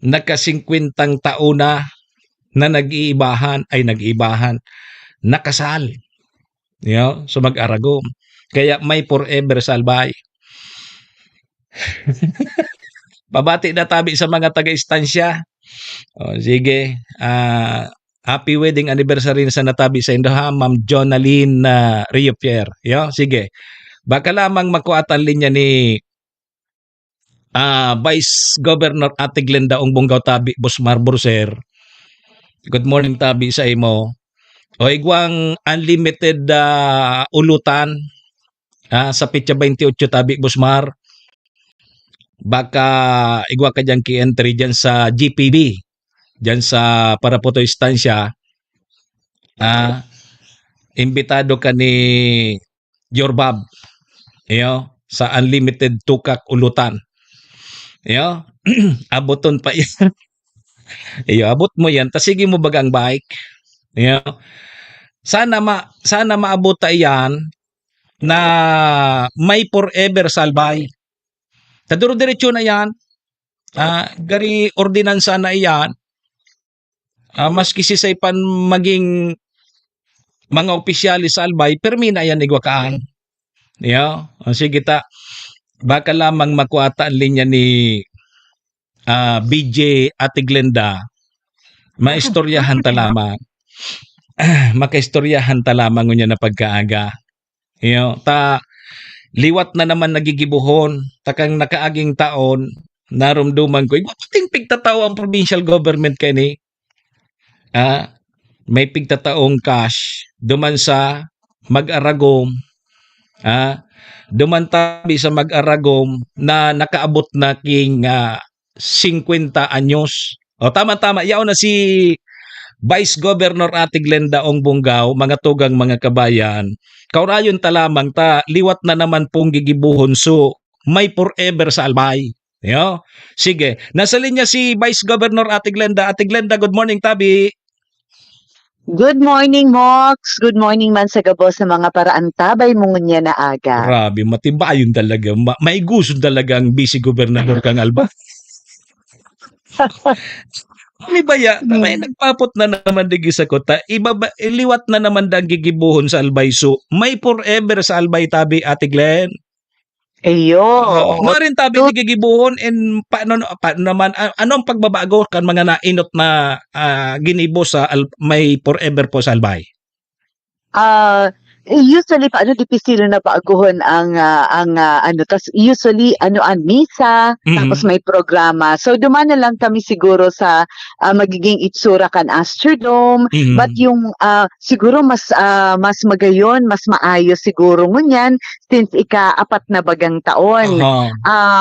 naka 50 taon na nag-iibahan, nakasal. So, mag-aragom. Kaya may forever salbay. Pabati na tabi sa mga taga-istansya. Sige. Happy wedding anniversary sa natabi sa Indoha, Ma'am Jonaline Rio Pierre. Sige. Baka lamang makuatan linya ni Vice Governor Ate Glenda Ongbonggaw tabi Busmar Burser. Good morning tabi sa imo. O igwang unlimited ulutan sa Pitya 28 tabi Busmar. Baka igwa ka dyan ki-entry dyan sa GPB. Dyan sa Parapoto Estancia. Imbitado ka ni Yorbab. Sa unlimited tukak ulutan. Abuton pa yan. Abot mo yan. Tas sige mo bagang bike. Sana maabot yan na may forever salbay. Taduro diretso na yan. Gari ordinansa na yan. Maski sisay pan maging mga opisyali sa albay, permi na yan igwakaan. Sige ta. Baka lamang makuata ang linya ni BJ Ate Glenda. Maistoryahan ta lamang. Makaistoryahan ta lamang ngunya na pagkaaga. Liwat na naman nagigibuhon. Takang nakaaging taon, narumduman ko, ting pigtatao ang provincial government kay ni. May pigtataong cash. Duman sa mag-aragom. Dumantabi sa mag-aragom na nakaabot na king 50 anyos. Tama-tama. Yaw na si Vice Governor Ate Glenda Ongbonggaw, mga tugang mga kabayan. Kaurayon ta lamang ta, liwat na naman pong gigibuhon so may forever sa albay. Sige. Nasa linya si Vice Governor Ate Glenda. Ate Glenda, good morning tabi. Good morning, Mox. Good morning man sa gabo sa mga paraan tabay mo niya na aga. Grabe, matibayon talaga. May gusto talaga ang busy gobernador kang Alba. May baya, may nagpapot na naman digi sa kota. Iliwat na naman dang gigibuhon sa Albay. So, may forever sa Albay tabi, Ate Glenn. Ayo. Marin tabi gigibuhon and paano naman anong pagbabago kan mga nainot na ginibo sa may forever po sa Albay? Usually paano dipistilo na paaguhon ang tas usually ang misa tapos may programa. So dumana lang kami siguro sa magiging itsura kan Astrodome but yung siguro mas magayon, mas maayos siguro ngunyan since ika-4 na bagang taon.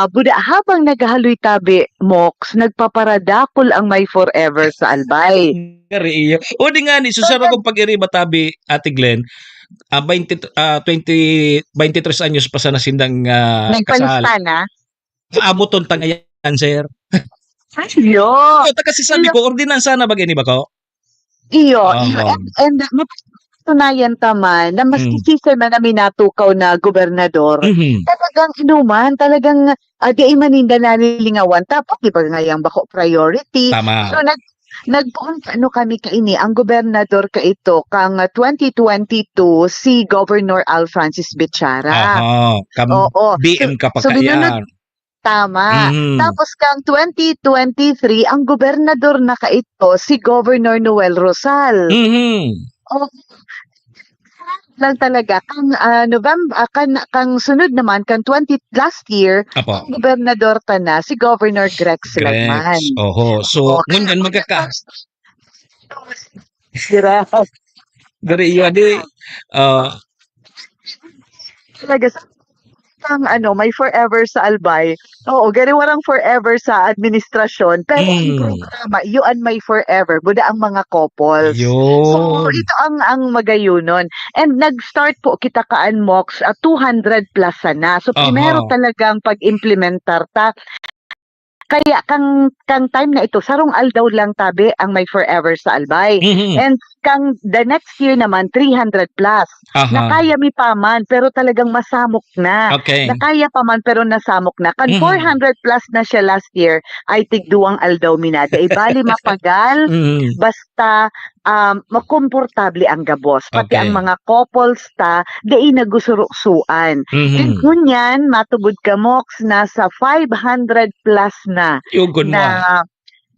Buda habang naghahaloy tabi Mox, nagpaparadakol ang may forever sa Albay. Kari iyo. O di nga ni susara ko pag-iri matabi Ate Glenn. 23 anyos pa sa nasindang kasal. Nagpalista na? Aaboton tangayan, sir. Iyo. Kasi sabi ko, ordinansa na bagay ni ba ko? Iyo. And mapatunayan taman na mas sisir man namin natukaw na gobernador, talagang inuman, talagang di maninda nalilingawan. Tapos, di ba ngayang bako priority? Tama. So, nagpuon kami kaini ang gobernador ka ito kang 2022 si Governor Al Francis Bichara. BM ka pa kaya. Tama. Tapos kang 2023 ang gobernador na ka ito si Governor Noel Rosal. Lang talaga kang November kang sunod naman kang last year ang gobernador ta na si Governor Greg Silagman. So ngunyan magkaka Dari yadi talaga kang may forever sa Albay. Oo, gani warang forever sa administrasyon. Pero ang programa, yun may forever. Buda ang mga couples. So, ito ang magayunon. And nag-start po kita kaan Mox 200 plus na. So, primero talagang pag-implementar ta. Kaya kang time na ito, sarong aldaw lang tabi ang may forever sa Albay. And kang the next year naman, 300 plus. Nakaya mi paman, pero talagang masamok na. Nakaya paman, pero nasamok na. Kan 400 plus na siya last year, ay tigduang aldaw minada. Ibali mapagal, basta makomportable ang gabos. Pati ang mga couples ta, di nagusuruksuan. And kunyan, matugod ka Mox, nasa 500 plus na.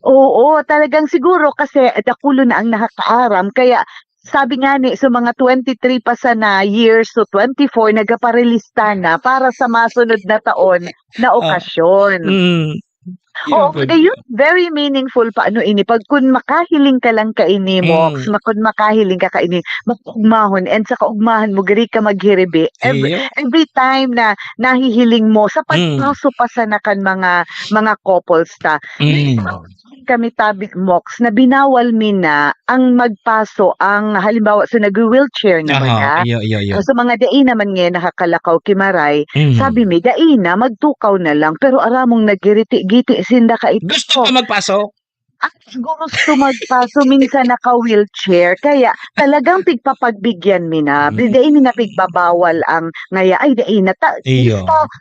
Oo, talagang siguro kasi dakulo na ang nakakaaram. Kaya sabi nga ni, so mga 23 pa sana years, so 24, nagaparelista na para sa masunod na taon na okasyon. Yun, very meaningful pa ini pag kun makahiling ka lang kaini mo, kung makahiling ka kaini magugmahon and sa kaugmahan mo gari ka maghiribi every time na nahihiling mo sa pagpaso pa sa nakan mga couples ta. Kami tabi Mox na binawal mi na ang magpaso ang halimbawa so nag-wheelchair naman so mga dai naman nga nakakalakaw kimaray sabi mi dai na magtukaw na lang pero aramong nagiriti-giti sinda ka ito. Gusto ka magpaso? Gusto magpaso minsan naka-wheelchair kaya talagang pigpapagbigyan mi na dai mi na pigbabawal ang ngaya ay dai na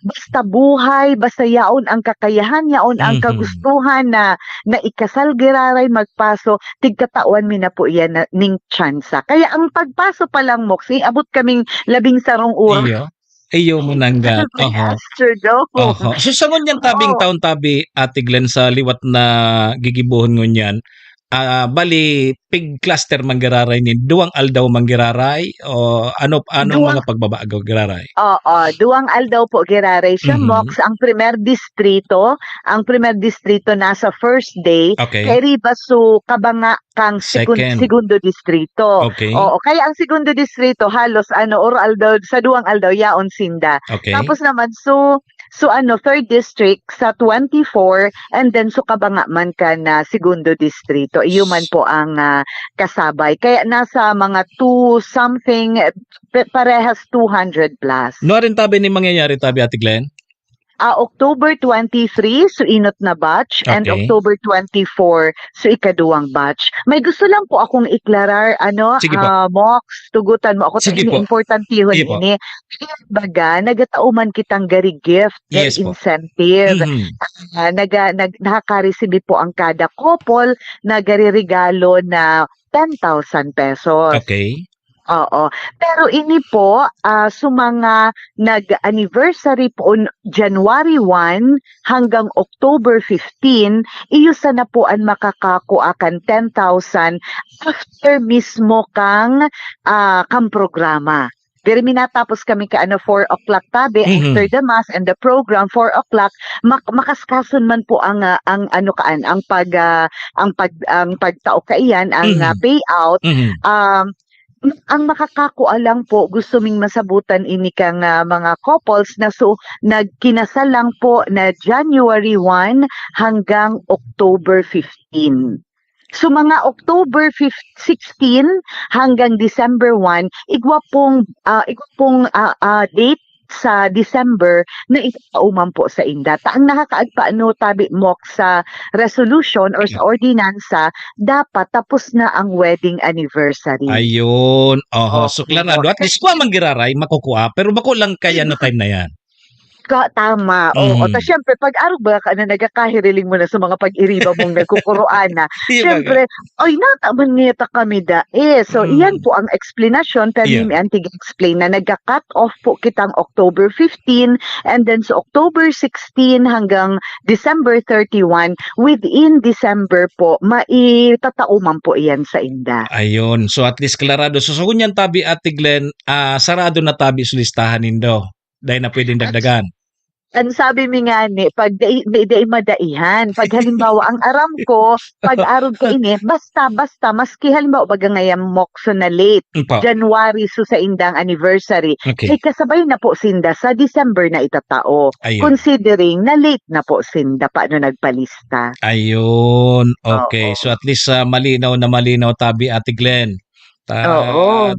basta buhay basta yaon ang kakayahan yaon ang kagustuhan na ikasal giraray magpaso tigkatawan mi na po yan ning tsansa kaya ang pagpaso pa lang Mox abot kaming 13 oras. Iyo mo nangga. So sa ngunyan tabing taon tabi Ate Glenn sa liwat na gigibuhon ngunyan. Bali pig cluster manggiraray ni duwang aldaw manggiraray o ano mga pagbabago giraray? Duwang aldaw po giraray siya Mox ang primer distrito nasa first day kay riba so kabanga kang segundo distrito. Kaya ang segundo distrito halos or aldaw sa duwang aldaw yaon sinda. Tapos naman so third district sa 24 and then so kabanga man ka na segundo distrito. Iyo man po ang kasabay. Kaya nasa mga 2 something parehas 200 plus. No rin tabi ni mangyayari tabi Ate Glenn? October 23, so inot na batch, and October 24, so ikaduwang batch. May gusto lang po akong iklarar, Mox, tugutan mo ako, importantihon ini. Baga, nagatauman kitang gari gift, incentive. Nakaka-receive po ang kada couple na gari regalo na 10,000 pesos. Pero ini po, mga nag-anniversary po January 1 hanggang October 15, iyusa na po ang makakakuakan 10,000 after mismo kang programa. Very minatapos kami ka 4 o'clock tabi after the mass and the program 4 o'clock makaskason man po ang pagtao kaiyan ang payout. Ang makakakuha lang po gusto ming masabutan ini kang mga couples na nagkinasal lang po na January 1 hanggang October 15. So mga October 16 hanggang December 1, igwa pong date sa December na itauman po sa inda. Ang nakakaagpaano tabi mo sa resolution or sa ordinansa, dapat tapos na ang wedding anniversary. Ayun. So klarado. At least kuha manggiraray, makukuha. Pero bako lang kaya no time na yan. Tama. Oo. Ta syempre pag araw ba ka na nagakahiriling mo na sa mga pag-iriba mong nagkukuroan na. Syempre, ay nataman ngita kami da. So iyan po ang explanation pero may antig explain na nagka-cut off po kitang October 15 and then sa October 16 hanggang December 31 within December po maitatauman po iyan sa inda. Ayun. So at least klarado. So kunyan tabi Ate Glenn, sarado na tabi sa listahan nindo. Dahil na pwedeng dagdagan. Ang sabi mi nga ni, pag day madaihan, pag halimbawa ang aram ko, pag arog ka ini, basta, maski halimbawa baga ngayam mokso na late, January so sa indang anniversary, ay kasabay na po sinda sa December na itatao. Ayun. Considering na late na po sinda, paano nagpalista. Ayun, okay. So at least malinaw tabi Ate Glenn.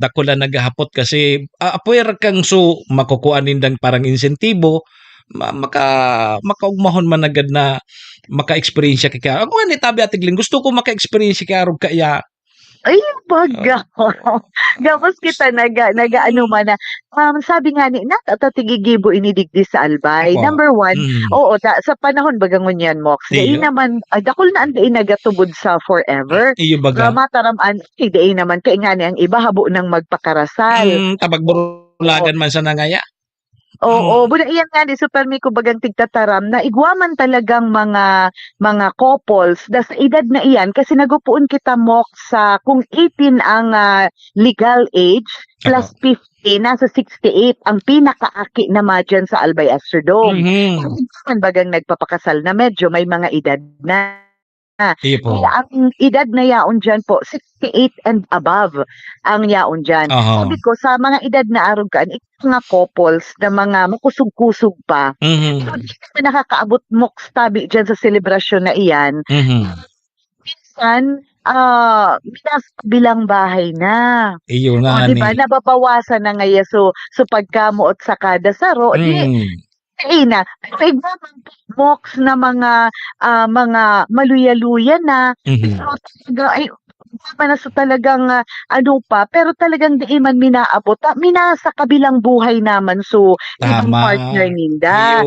Dakulan naghahapot kasi apuwer kang makukuha nindang parang insentibo makaugmahon man agad na maka-experience kaya ako ni tabi Ate Glenn gusto ko maka-experience kaya arog kaya ay baga gapos kita naga ano man na sabi nga ni natatagigibo inidigdi sa albay. Number 1 oo sa panahon bagangon yan Mox dai naman dakol na anday nagatubod sa forever mataram-an dai naman kay nga ni ang iba habo nang magpakarasal tabagbulagan man sa nangaya. Oo, buna iyan nga di super mi ko bagang tigtataram na igwaman talagang mga couples da sa edad na iyan kasi nagupuon kita Mok sa kung 18 ang legal age plus 50 nasa 68 ang pinakaaki na madyan sa Albay Astrodome. Bagang nagpapakasal na medyo may mga edad na. Kaya ang edad na yaon dyan po, 68 and above ang yaon dyan. Sabi ko, sa mga edad na arugan, mga couples na mga makusog-kusog pa, so, nakakaabot mo tabi dyan sa selebrasyon na iyan, minsan, bilang bahay na. Iyo nga diba? Nababawasan na ngayon. So pagkamuot sa kada saro, na box na mga maluya-luya na ay so talagang pero talagang di man minaabot sa kabilang buhay naman so ibang partner ninda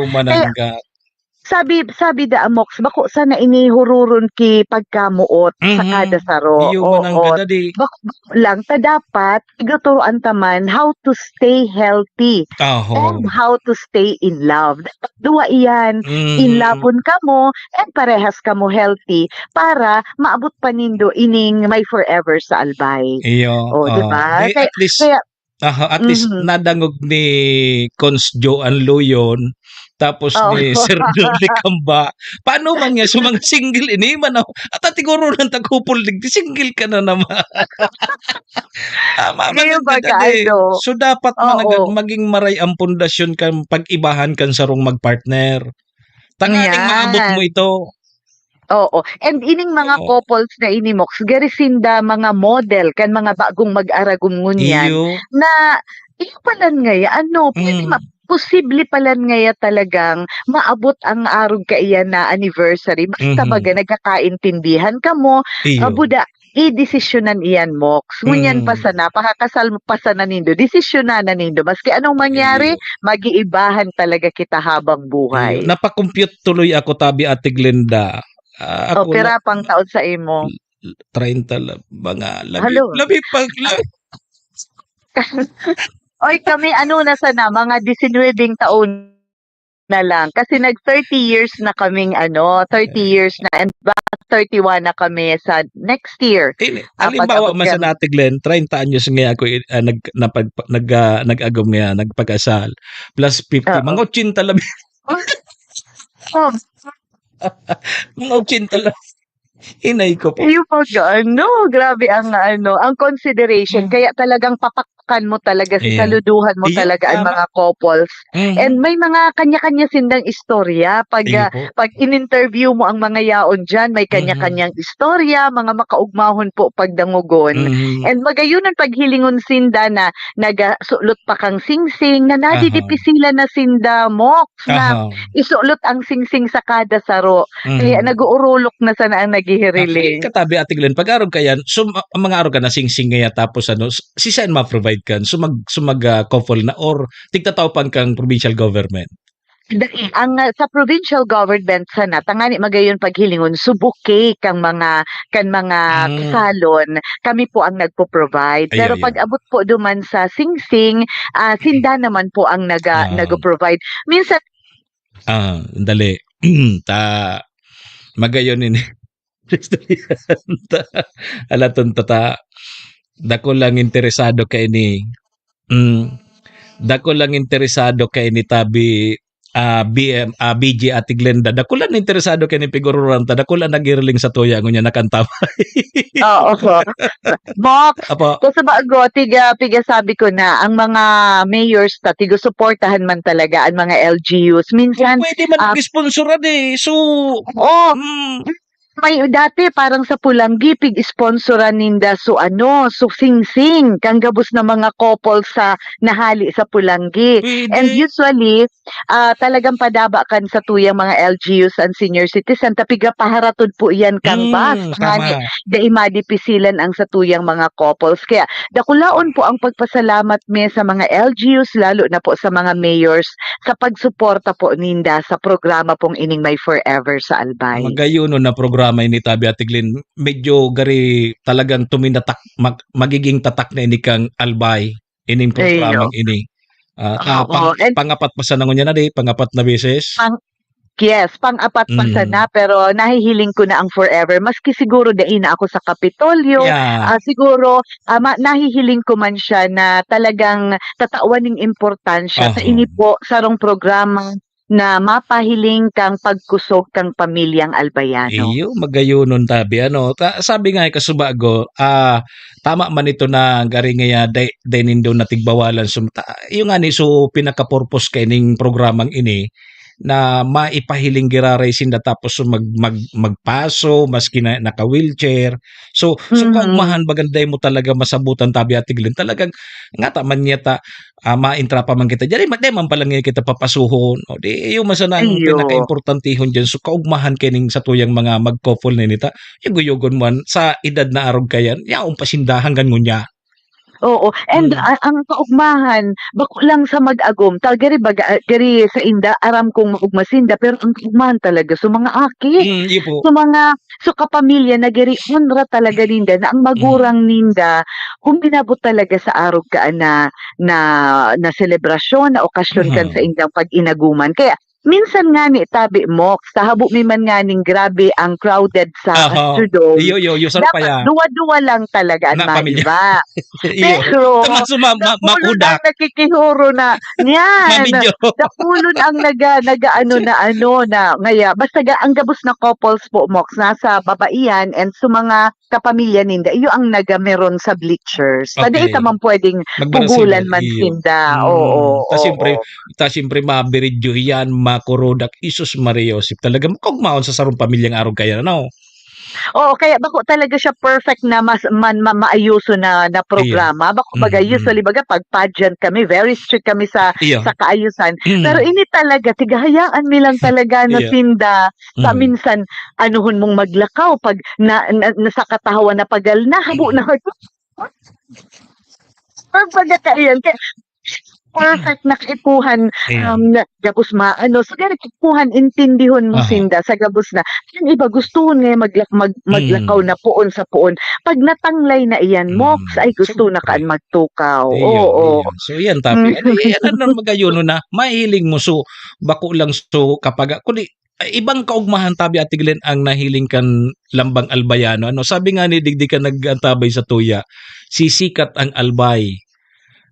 sabi da Amox bako sana inihururun ki pagkamuot sa kada saro. Lang ta dapat igaturuan taman how to stay healthy and how to stay in love. Dua iyan in loveon kamo and parehas kamo healthy para maabot pa nindo ining may forever sa albay. Diba? At least nadangog ni Cons Joan Loyon tapos ni Sir Johnny Camba. Paano man niya? So mga single ini man at siguro nang tagupol digdi single ka na naman. So dapat maging maray ang pundasyon kan pag-ibahan kan sarong magpartner. Tangaling maabot mo ito. Oo. And ining mga couples na inimox, garisinda mga model kan mga bagong mag-aragong ngunyan na ipalan ngaya pwede posible palan ngaya talagang maabot ang arog kaiyan na anniversary. Basta baga nagkakaintindihan ka mo, buda i-desisyonan iyan Mox. Ngunyan pa sana, pakakasal mo pa sana nindo, desisyonan na nindo. Maski anong mangyari, mag-iibahan talaga kita habang buhay. Napakompute tuloy ako tabi Ate Glenda. Pera pang taon sa imo. 30 mga labi pag Oy kami na sana mga 19 taon na lang. Kasi nag 30 years na kaming 30 years na and back 31 na kami sa next year. Halimbawa man sa natin Glenn, 30 anyos nga ako nag-agom nga, nagpag-asal. Plus 50, mga 80 lang. Mga 80 lang. Inay ko po. Yung grabe ang consideration. Kaya talagang papakan mo talaga, saluduhan mo talaga ang mga couples. And may mga kanya-kanya sindang istorya. Pag in-interview mo ang mga yaon dyan, may kanya-kanyang istorya, mga makaugmahon po pagdangugon. And magayunan paghilingon sinda na nagasulot pa kang singsing, na nadidipi sila na sinda mox, na isulot ang singsing sa kada saro. Kaya nag-uurulok na sana ang naghihiriling. Katabi Ate Glenn, pag-araw ka yan, mga araw ka na singsing nga tapos si saan ma-provide kan? Couple na or tigtatawapan kang provincial government? Ang sa provincial government sana tangani magayon paghilingon subuke kang mga salon, kami po ang nagpo-provide. Pero pag abot po duman sa singsing, sinda naman po ang nag-provide. Minsan dali. Magayon ini. Alaton tata. Dako lang interesado kay ni tabi BG Ate Glenda. Dako lang interesado kay ni Pigururan ta. Dako lang nagirling sa tuya ngunya nakantama. Oo. Box. Kung sa bago, tiga sabi ko na, ang mga mayors tigo suportahan man talaga ang mga LGUs. Minsan, pwede man mag-sponsoran So, may dati parang sa Pulanggi pig-sponsoran ninda so singsing kang gabos na mga couple sa nahali sa Pulanggi. And usually talagang padaba kan sa tuyang mga LGUs and senior citizen tapiga paharatod po yan kang bus ngani dai madipisilan ang sa tuyang mga couples. Kaya dakulaon po ang pagpasalamat me sa mga LGUs lalo na po sa mga mayors sa pagsuporta po ninda sa programa pong ining May Forever sa Albay. Magayon na programa ini Tabi Ate Glenn, medyo gari talagang tuminatak magiging tatak na ini kang Albay ining programang ini. Pangapat pa sa nangunya na pangapat na beses. Yes, pang-apat pa sana pero nahihiling ko na ang forever. Maski siguro dai na ako sa Kapitolyo, siguro nahihiling ko man siya na talagang tatawan ng importansya sa ini po sarong programa na mapahiling kang pagkusog kang pamilyang Albayano. Iyo, magayonon Tabi. Sabi nga kasubago, tama man ito na gari nga nindo na tigbawalan. Yung nga pinaka-purpose kay ning programang ini, na maipahiling giraray sinda tapos magpaso maski na naka-wheelchair. So kung mahan baganday mo talaga masabutan Tabi Ate Glenn, talagang nga taman niya maintra pa man kita. Diyan man palang kita papasuhon. Di yung masanang pinaka-importantihon dyan. So kaugmahan kining sa tuyang mga mag-couple na nita. Yung guyugon man sa edad na arog kayan, yaong pasinda hanggang ngunya. Oo. And ang kaugmahan, bako lang sa mag-agom. Gari sa inda, aram kong maugmasinda, pero ang kaugmahan talaga sa mga aki. So kapamilya na gari honra talaga ninda, na ang magurang ninda, kung binabot talaga sa arog ka na selebrasyon, na okasyon kan sa indang pag-inaguman. Kaya, minsan nga ni Tabi Mox, tahabo mi man nga ning grabe ang crowded sa Astrodome. Dapat duwa-duwa lang talaga ang maiba. Pero, dakulon ang nakikihuro na, yan, dakulon ang ngaya, basta ang gabos na couples po, Mox, nasa babaihan and sa mga kapamilya ninda, iyo ang meron sa bleachers. Tadi ita man pwedeng pugulan man sinda. Oo. Siyempre mabiridyo yan, makurodak, Isus Mariosip. Talaga makugmaon sa sarong pamilyang araw kaya Oo, kaya bako talaga siya perfect na maayuso na programa. Bako usually pag pageant kami, very strict kami sa kaayusan. Pero ini talaga tigahayaan mi lang talaga na sinda sa minsan anuhon mong maglakaw pag nasa katahawan na pagal na habo na. Pagkakaiyan perfect na kaipuhan Ayan. gabos maano so gani kaipuhan intindihon mo Aha. sinda sa gabos na yung iba gustuhon nga maglakaw na puon sa puon pag natanglay na iyan mo ay gusto na kaan magtukaw oo Iyon. So yan tabi. Yan ang magayon na mahiling mo so bako lang so kapag kundi ibang kaugmahan tabi Ate Glenn ang nahiling kan lambang albayano. Ano sabi nga ni digdi ka nagantabay sa tuya sisikat ang albay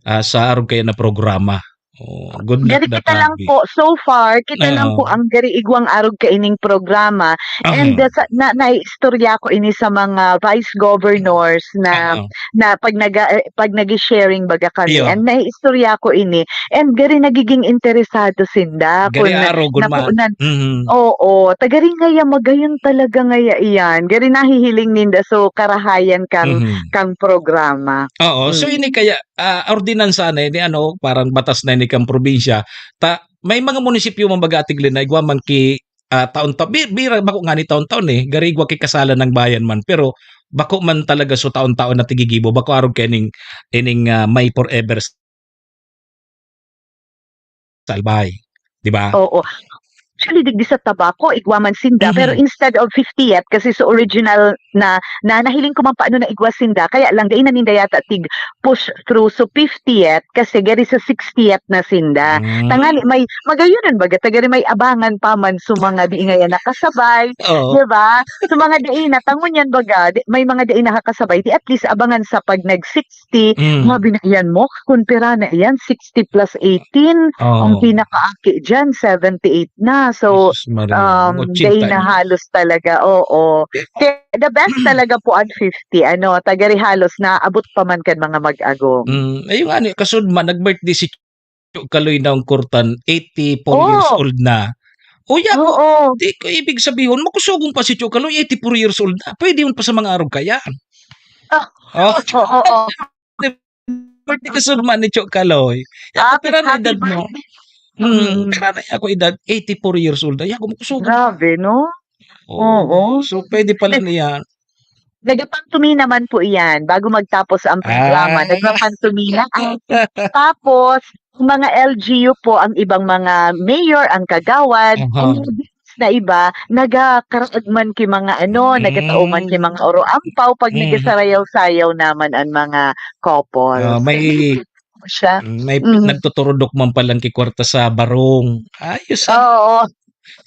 sa arog kaya na programa. Oh, good luck Gari na kita lang tabi. po, so far, kita lang po ang gari igwang arog ka ining programa. And naistorya ko ini sa mga vice governors na pag nag-sharing baga kami. Iyo. And naistorya ko ini. And gari nagiging interesado sinda. Gari araw, good man. Oo, tagari ngaya magayon talaga ngaya iyan. Gari nahihiling ninda so karahayan kang programa. Oo, so ini kaya ordinansa na ini ano parang batas na ini kang probinsya may mga munisipyo mambaga Ate Glenn na igwa man ki taon-taon bira bako nga ni taon-taon gari igwa ki kasalan ng bayan man pero bako man talaga so taon-taon na tigigibo bako arog kening may forever sa albay, di ba? Oo. Actually, digdi sa tabako, igwaman sinda. Pero instead of 50th, kasi sa original na nahiling ko man paano na igwa sinda, kaya lang, gain na ninda yata tig push through. So 50th, kasi gari sa 60th na sinda. Tangali, may magayunan baga, tagari may abangan pa man sa mga di nga yan nakasabay. Diba? Sa mga di na, tangon yan baga, may mga di nakakasabay, di at least abangan sa pag nag-60, mabi na yan mo, kung pera na yan, 60 plus 18, ang pinakaaki dyan, 78 na. So, day na halos talaga. Oo. The best talaga po at 50. Tagari halos na abot pa man kan mga mag-agong. Ayun nga, kasud man, nag-birthday si Kaloy na ang kurtan, 84 years old na. Di ko ibig sabihin, makusugong pa si Kaloy, 84 years old na. Pwede yun pa sa mga araw kaya. Birthday kasud man ni Kaloy. Pero na edad mo. Karana ako edad 84 years old. Ay, ako makusugong. Grabe, no? Oo. So, pwede pala niyan. Nagapantumi naman po iyan bago magtapos ang programa. Nagapantumi na. Tapos, mga LGU po, ang ibang mga mayor, ang kagawad, na iba, nagakaragman ki mga nagatauman ki mga oro ampaw pag nagasarayaw-sayaw naman ang mga couple. May nagtuturudok man palang kikwarta sa barong. Ayos. Oo.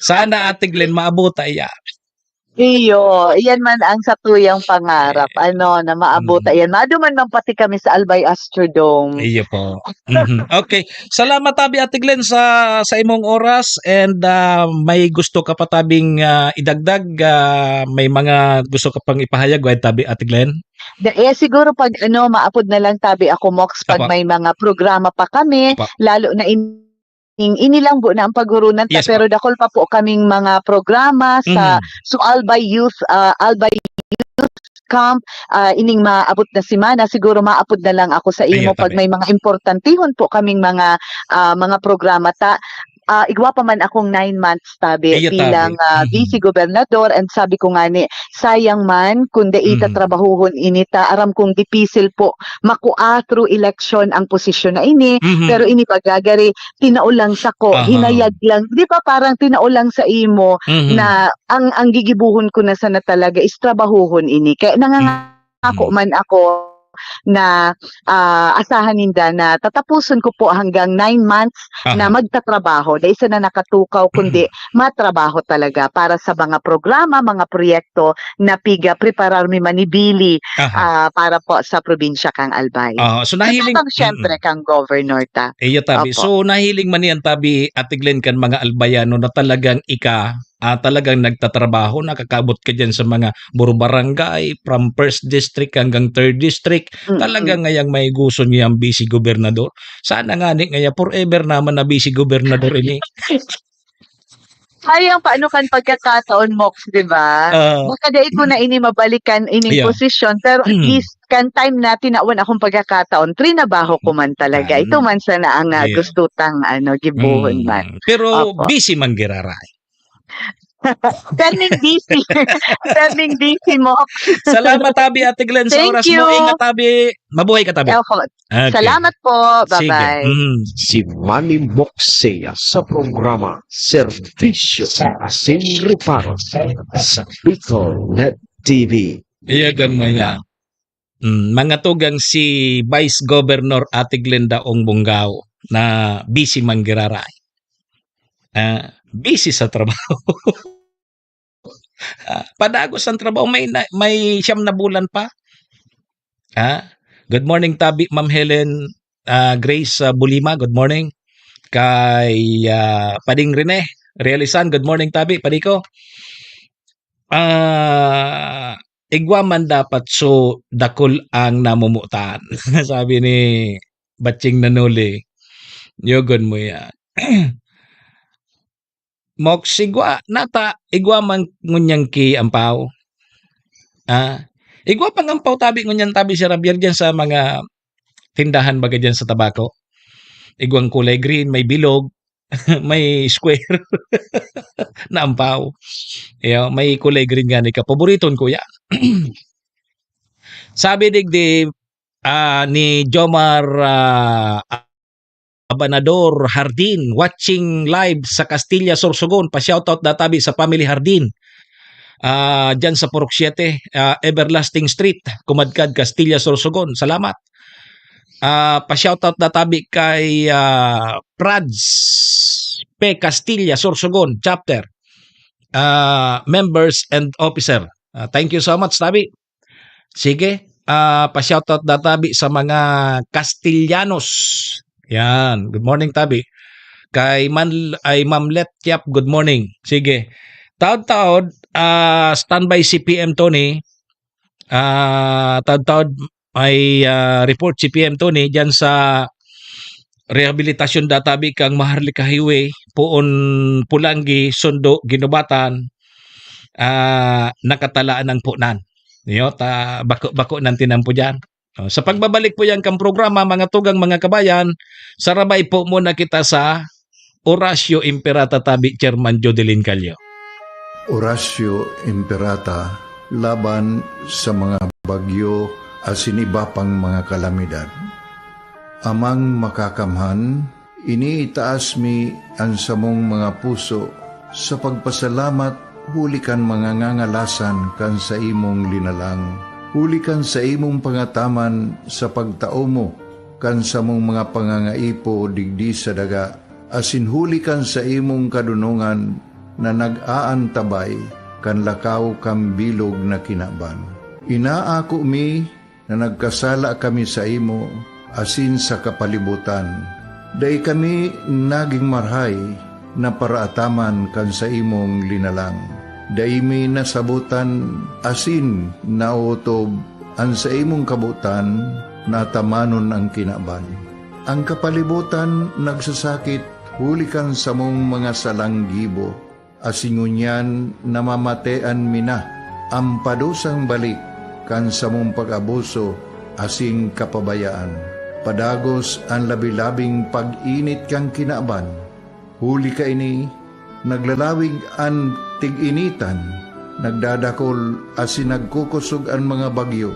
Sana Ate Glenn maabot iya. Iyo, iyan man ang satuyang pangarap. Na maabot yan. Maduman man pati kami sa Albay Astrodome. Iyo po. Okay. Salamat tabi Ate Glenn sa imong oras and may gusto ka pa tabing idagdag, may mga gusto ka pang ipahayag tabi Ate Glenn? Siguro pag maapod na lang tabi ako Mox pag may mga programa pa kami, lalo na inilang po na ang pagurunan pero dakol pa po kaming mga programa sa Albay Youth Camp ining maabot na simana siguro maapod na lang ako sa imo pag may mga importantihon po kaming mga programa igwa pa man akong 9 months tabi bilang vice gobernador and sabi ko nga ni sayang man kung ita trabahuhon inita aram kong dipisil po makua through election ang posisyon na ini pero ini pagagari tinaulang sa ko hinayag lang di ba parang tinaulang sa imo na ang gigibuhon ko na sana talaga is trabahuhon ini kaya nangangako man ako na asahan ninda na tatapusin ko po hanggang 9 months na magtatrabaho. Dahil isa na nakatukaw kundi matrabaho talaga para sa mga programa, mga proyekto na piga preparar mi manibili para po sa probinsya kang Albay. So nahiling syempre kang governor ta. Iya tabi. So nahiling man yan tabi Ate Glenn kan mga Albayano na talagang talagang nagtatrabaho, nakakabot ka dyan sa mga buro barangay, from 1st district hanggang 3rd district, talagang ngayang may gusto niya ang vice gobernador. Sana nga ngaya forever naman na vice gobernador ini. Sayang paano kan pagkakataon Mox, di ba? Baka dahil ko na ini mabalikan ining posisyon, pero at least kan time na tinawan akong pagkakataon, trinabaho ko man talaga. Ito man sana ang gustutang gibuhon man. Pero busy man giraray. Sending DC. Sending DC mo. Salamat, Tabi, Ate Glenn, sa Thank oras you. mo. Ingat, Tabi. Mabuhay ka, Tabi. Okay. Salamat po. Sige. Bye-bye. Si Manny Moxea sa programa Servisyo Asin Reparo sa Bicol Net TV. Iyagan mo yan. Mga tugang si Vice Governor Ate Glenda Ong Bunggao na busy manggiraray. Busy sa trabaho. Padagos ang trabaho. May 9 na bulan pa. Good morning, Tabi, Ma'am Helen Grace Bulima. Good morning. Kay Pading Rene Realizan. Good morning, Tabi. Padiko. Igwaman dapat so dakol ang namumutan. Sabi ni Batching Nanuli. Yogon mo yan. Mok sigwa nata igwaman ngunyang ki ampaw. Igwa pang ampaw tabi ngunyan tabi si Rabier dyan sa mga tindahan baga dyan sa tabako. Igwang kulay green, may bilog, may square na ampaw. May kulay green nga ni ka. Paboriton ko yan. Sabi digdi ni Jomar Abanador Hardin watching live sa Castilla Sorsogon. Pa-shoutout databi sa Family Hardin. Dyan sa Purok 7, Everlasting Street, Kumadkad, Castilla Sorsogon. Salamat. Pa-shoutout databi kay Prads P. Castilla Sorsogon chapter. Members and officer. Thank you so much, Tabi. Sige, pa-shoutout databi sa mga Castellanos. Yan. Good morning, Tabi. Kay Ma'am Let Kiap, good morning. Sige. Taod-taod, standby si PM Tony. Taod-taod, may report si PM Tony dyan sa rehabilitasyon databi kang Maharlika Highway, Puon Pulangi, Sundo, Ginubatan, nakatalaan ng punan. Bako-bako ng tinampo dyan. Sa pagbabalik po yan kang programa, mga tugang mga kabayan, sarabay po muna kita sa Horacio Imperata Tabi, Chairman Jodelin Calio. Horacio Imperata, laban sa mga bagyo asin iba pang mga kalamidad. Amang makakamhan, iniitaas mi ang samong mga puso sa pagpasalamat huli kan mga ngangalasan kan sa imong linalang. Huli kan sa imong pangataman sa pagtao mo, kan sa mong mga pangangaipo digdi sa daga, asin huli kan sa imong kadunungan na nag-aantabay, kan lakaw kam bilog na kinaban. Inaako mi na nagkasala kami sa imo, asin sa kapalibutan. Day kami naging marhay na paraataman kan sa imong linalang. Daimi nasabutan asin nautob ang sa imong kabutan natamanon ang kinaban. Ang kapalibutan nagsasakit hulikan sa mong mga salanggibo asingunyan namamatean mina ang padusang balik kan sa mong pag-abuso asing kapabayaan. Padagos ang labilabing pag-init kang kinaban. Huli ka ini naglalawig ang tig-initan, nagdadakol asin nagkukusog ang mga bagyo,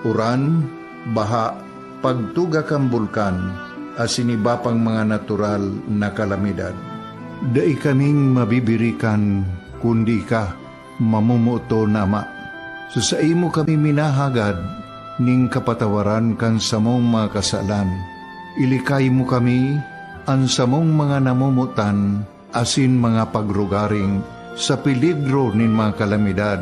uran, baha, pagtuga kang bulkan, asin iba pang mga natural na kalamidad. Dai kaming mabibirikan, kundi ka, mamumuto nama. Sa imo kami minahagad, ning kapatawaran kan samong mga kasalan. Ilikay mo kami, ang samong mga namumutan, asin mga pagrugaring sa peligro nin mga kalamidad,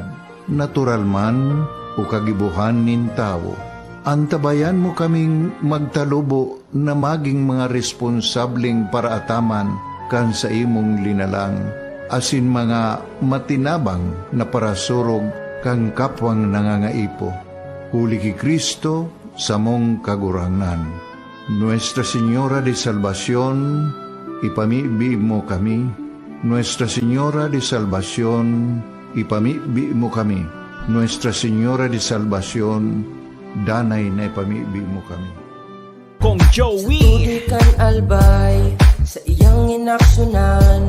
natural man o kagibuhan nin tao. Antabayan mo kaming magtalubo na maging mga responsabling paraataman kan sa imong linalang, asin mga matinabang na parasurog kang kapwang nangangaipo. Huli ki Kristo sa mong kagurangan. Nuestra Señora de Salvación, ipamibi mo kami. Nuestra Señora de Salvación, ipamibi mo kami. Nuestra Señora de Salvación, danay na ipamibi mo kami. Kong Joey Tudikan albay sa iyang inaksyonan,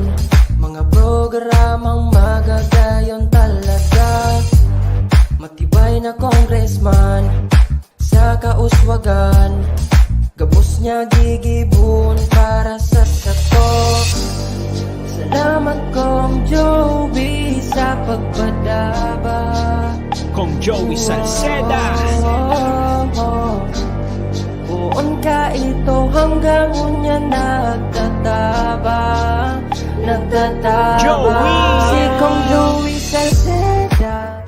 Mga programang magagayon talaga. Matibay na congressman sa kauswagan. Gabos niya gigibon para sa sato. Salamat kong Joey sa pagpadaba. Kong Joey Salceda. Buon ka ito hanggang unya nagtataba. Joey! Si Kong Joey Salceda.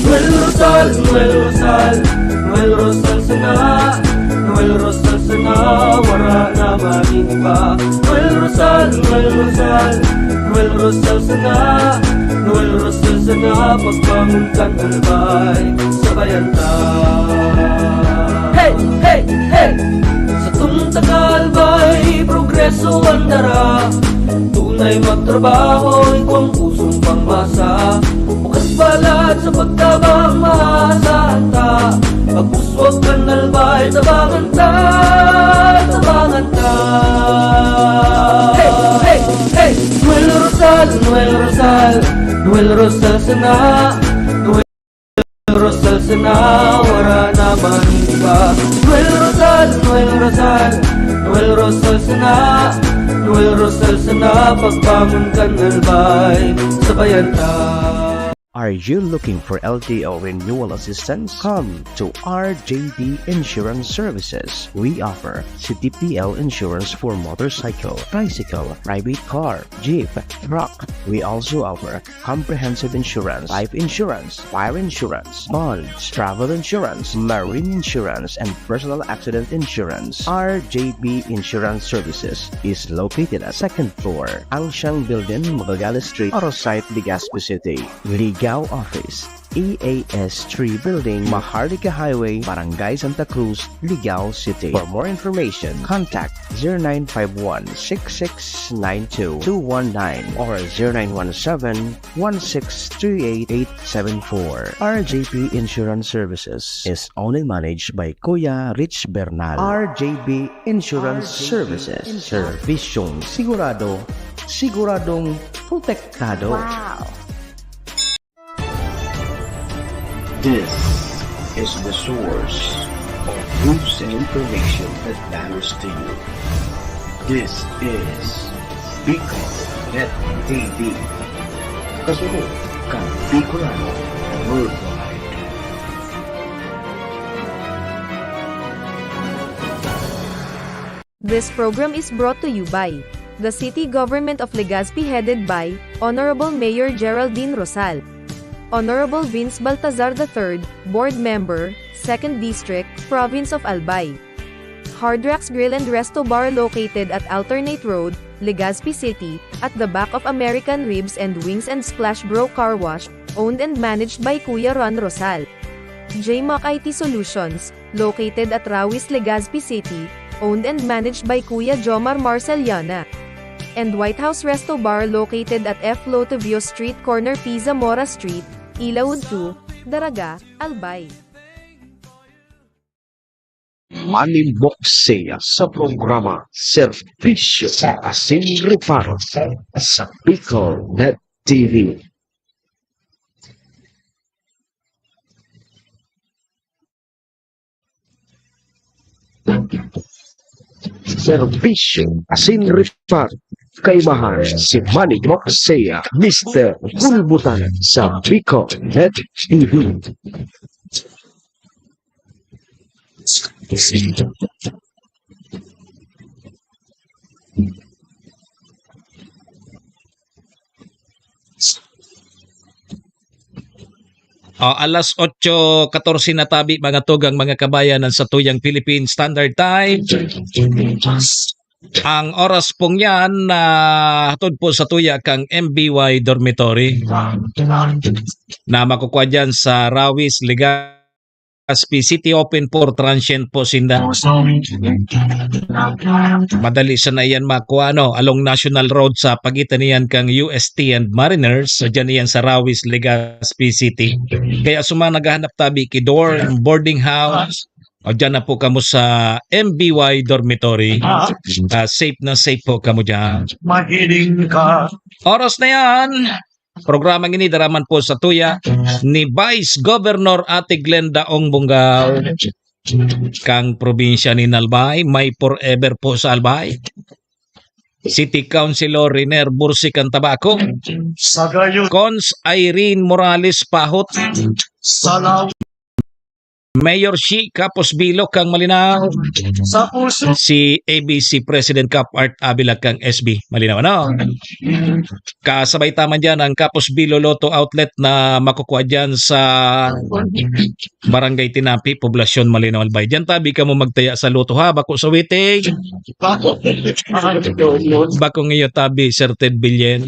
Noel Rosal, Noel Rosal, Noel Rosal sana, Noel Rosal sana, wala na maniba. Noel Rosal, Noel Rosal, Noel Rosal sana, Noel Rosal sana, pagbangon kan albay, sabayan ta. Hey, hey, hey! Sa tuntagalbay, progreso ang dara. Tunay magtrabaho, ikaw ang pusong pangmasa. Bukas balat sa pagtabang maasahan ta. Pagpuswag ka nalbay, tabangan ta, tabangan ta. Hey, hey, hey! Noel Rosal, Noel Rosal, Noel Rosal sana, Noel Rosal sana, wala naman iba. Noel Rosal, Noel Rosal, Noel Rosal sana, Noel Rosal sana, pagbangon ka nalbay, sabayan ta. Are you looking for LTO renewal assistance? Come to RJB Insurance Services. We offer CTPL insurance for motorcycle, tricycle, private car, jeep, truck. We also offer comprehensive insurance, life insurance, fire insurance, bonds, travel insurance, marine insurance, and personal accident insurance. RJB Insurance Services is located at 2nd floor, Angshang Building, Magallanes Street, Orosite, Legazpi City. Ligao Office, EAS 3 Building, Maharlika Highway, Barangay Santa Cruz, Ligao City. For more information, contact 0951-6692-219 or 0917-1638874. RJB Insurance Services is owned and managed by Kuya Rich Bernal. RJB Insurance Services. Servisyong sigurado, siguradong protektado. Wow! This is the source of news and information that matters to you. This is Bicol Net TV. Kasunod kang Bicolano Worldwide. This program is brought to you by the City Government of Legazpi headed by Honorable Mayor Geraldine Rosal, Honorable Vince Baltazar III, Board Member, 2nd District, Province of Albay. Hard Rocks Grill and Resto Bar located at Alternate Road, Legazpi City, at the back of American Ribs and Wings and Splash Bro Car Wash, owned and managed by Kuya Ron Rosal. JMAC IT Solutions, located at Rawis, Legazpi City, owned and managed by Kuya Jomar Marceliana. And White House Resto Bar located at F. Lotavio Street Corner Pisa Mora Street, Ilaud 2, Daraga, Albay. Manimboksea sa programa Servisyo Asin Reparo sa Bicol Net TV. Servisyo Asin Reparo. Kaibahan si Manny Moksea, Mr. Hulbutan sa Bicol Net TV. Alas 8:14 na tabi mga tugang mga kabayanan sa tuyang Philippine Standard Time. Ang oras pong yan na hatod po sa tuya kang MBY Dormitory na makukuha dyan sa Rawis, Legazpi Legazpi City open for transient po sinda. Madali sa na yan makuha along National Road sa pagitan niyan kang UST and Mariners. So dyan yan sa Rawis, Legazpi City. Kaya sumang naghahanap tabi kidor, boarding house. O dyan na po kamo sa MBY Dormitory. Safe na safe po kamo dyan. Mahiling ka. Oras na yan. Programang ini daraman po sa tuya ni Vice Governor Ate Glenda Ong Bungaw. Kang probinsya ni Albay, may forever po sa Albay. City Councilor Riner Bursik ang Tabaco. Cons Irene Morales Pahot. Salaw. Mayor Shi Kapos Bilo kang Malinaw. Sa puso. Si ABC President Cap Art Abila kang SB Malinaw. Kasabay taman dyan ang Kapos Bilo Lotto Outlet na makukuha dyan sa Barangay Tinapi, Poblasyon Malinaw Albay. Dyan tabi ka mo magtaya sa Lotto ha. Bako sa Witig. Bako ngayon tabi Sir Ted Bilyen.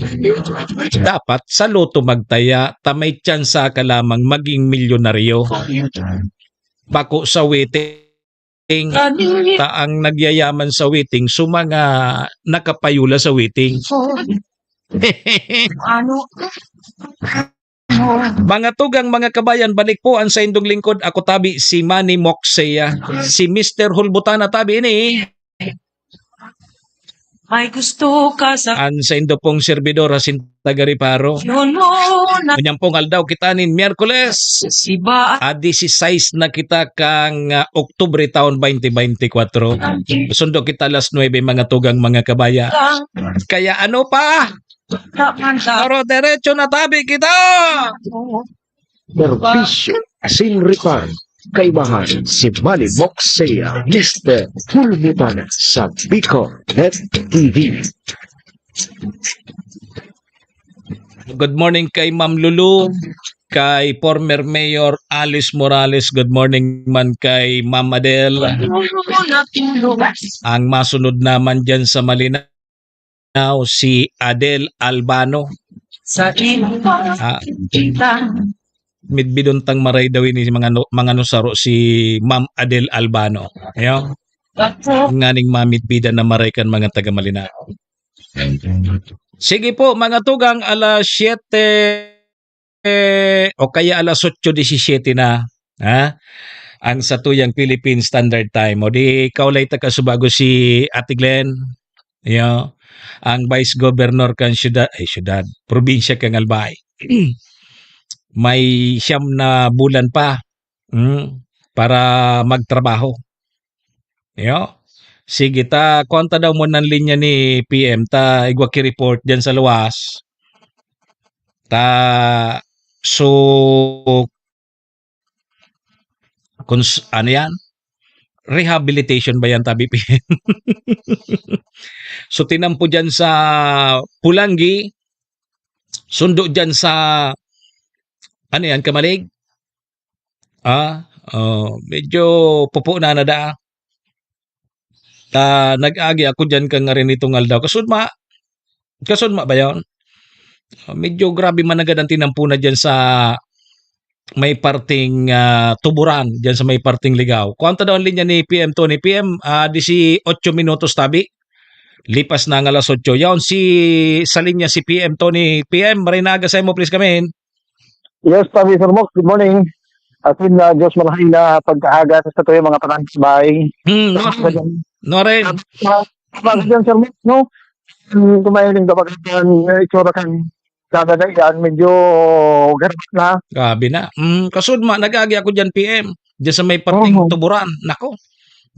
Dapat sa Lotto magtaya tamay tsansa ka lamang maging milyonaryo. Bako sa waiting, taang nagyayaman sa waiting, sumanga nakapayula sa waiting. Mga tugang mga kabayan, balik po ang sa indong lingkod. Ako tabi si Manny Moxea, si Mr. Hulbutana tabi ini. May gusto ka sa Ang sa indo pong servidor Hasin Tagariparo. Kunyang pong aldaw kita nin Miyerkules. Adi si 16 na kita kang Oktubre taon 2024. Sundo kita alas 9 mga tugang mga kabaya. Kaya ano pa? Pero derecho na tabi kita. Berbisyo, sin reparo. Kaibahan si Manny Moxea, Mr. Hulbutana sa Bicol Net TV. Good morning kay Ma'am Lulu, kay former Mayor Alice Morales. Good morning man kay Ma'am Adele. Ang masunod naman dyan sa Malinaw, si Adele Albano. Midbidontang maray daw ini mga nusaro si Ma'am Adele Albano. Ayo. Nganing mamidbida na maray kan mga taga Malinaw. Sige po mga tugang, alas 7 o kaya alas 8:17 na. Ha? Ang satuyang Philippine Standard Time. O di kaulay ta kasubago si Ate Glenn. Ayo. Ang Vice Governor kan syudad, probinsya kang Albay. May 9 na bulan pa para magtrabaho. Yo. Sige ta, konta daw mo ng linya ni PM ta igwaki report diyan sa luwas. So ano yan? Rehabilitation ba yan tabi PM? So tinampo diyan sa Pulangi, sundo diyan sa ano yan, Kamalig? Medyo pupo na nada. Nag-agi ako dyan kang nga rin itong aldaw. Kasudma ba yun? Medyo grabe man agad ang tinampuna dyan sa may parting tuburan, dyan sa may parting ligaw. Kuwanta daw ang linya ni PM Tony? PM, 18 minutos tabi. Lipas na ang alas 8. Yaon sa linya si PM Tony. PM, marinaga sa mo please kami. Yes, Tabi Sir Mox, good morning. At yun, Diyos malaking na pagkaaga sa ito yung mga panansbay. No rin. Bakit yan, Sir Mox, no? Kumahiling kapag itsura kang dadadaian, medyo garap na. Gabi na. Kasudma, nag-agi ako dyan PM. Dyan sa may parting tuburan. Nako.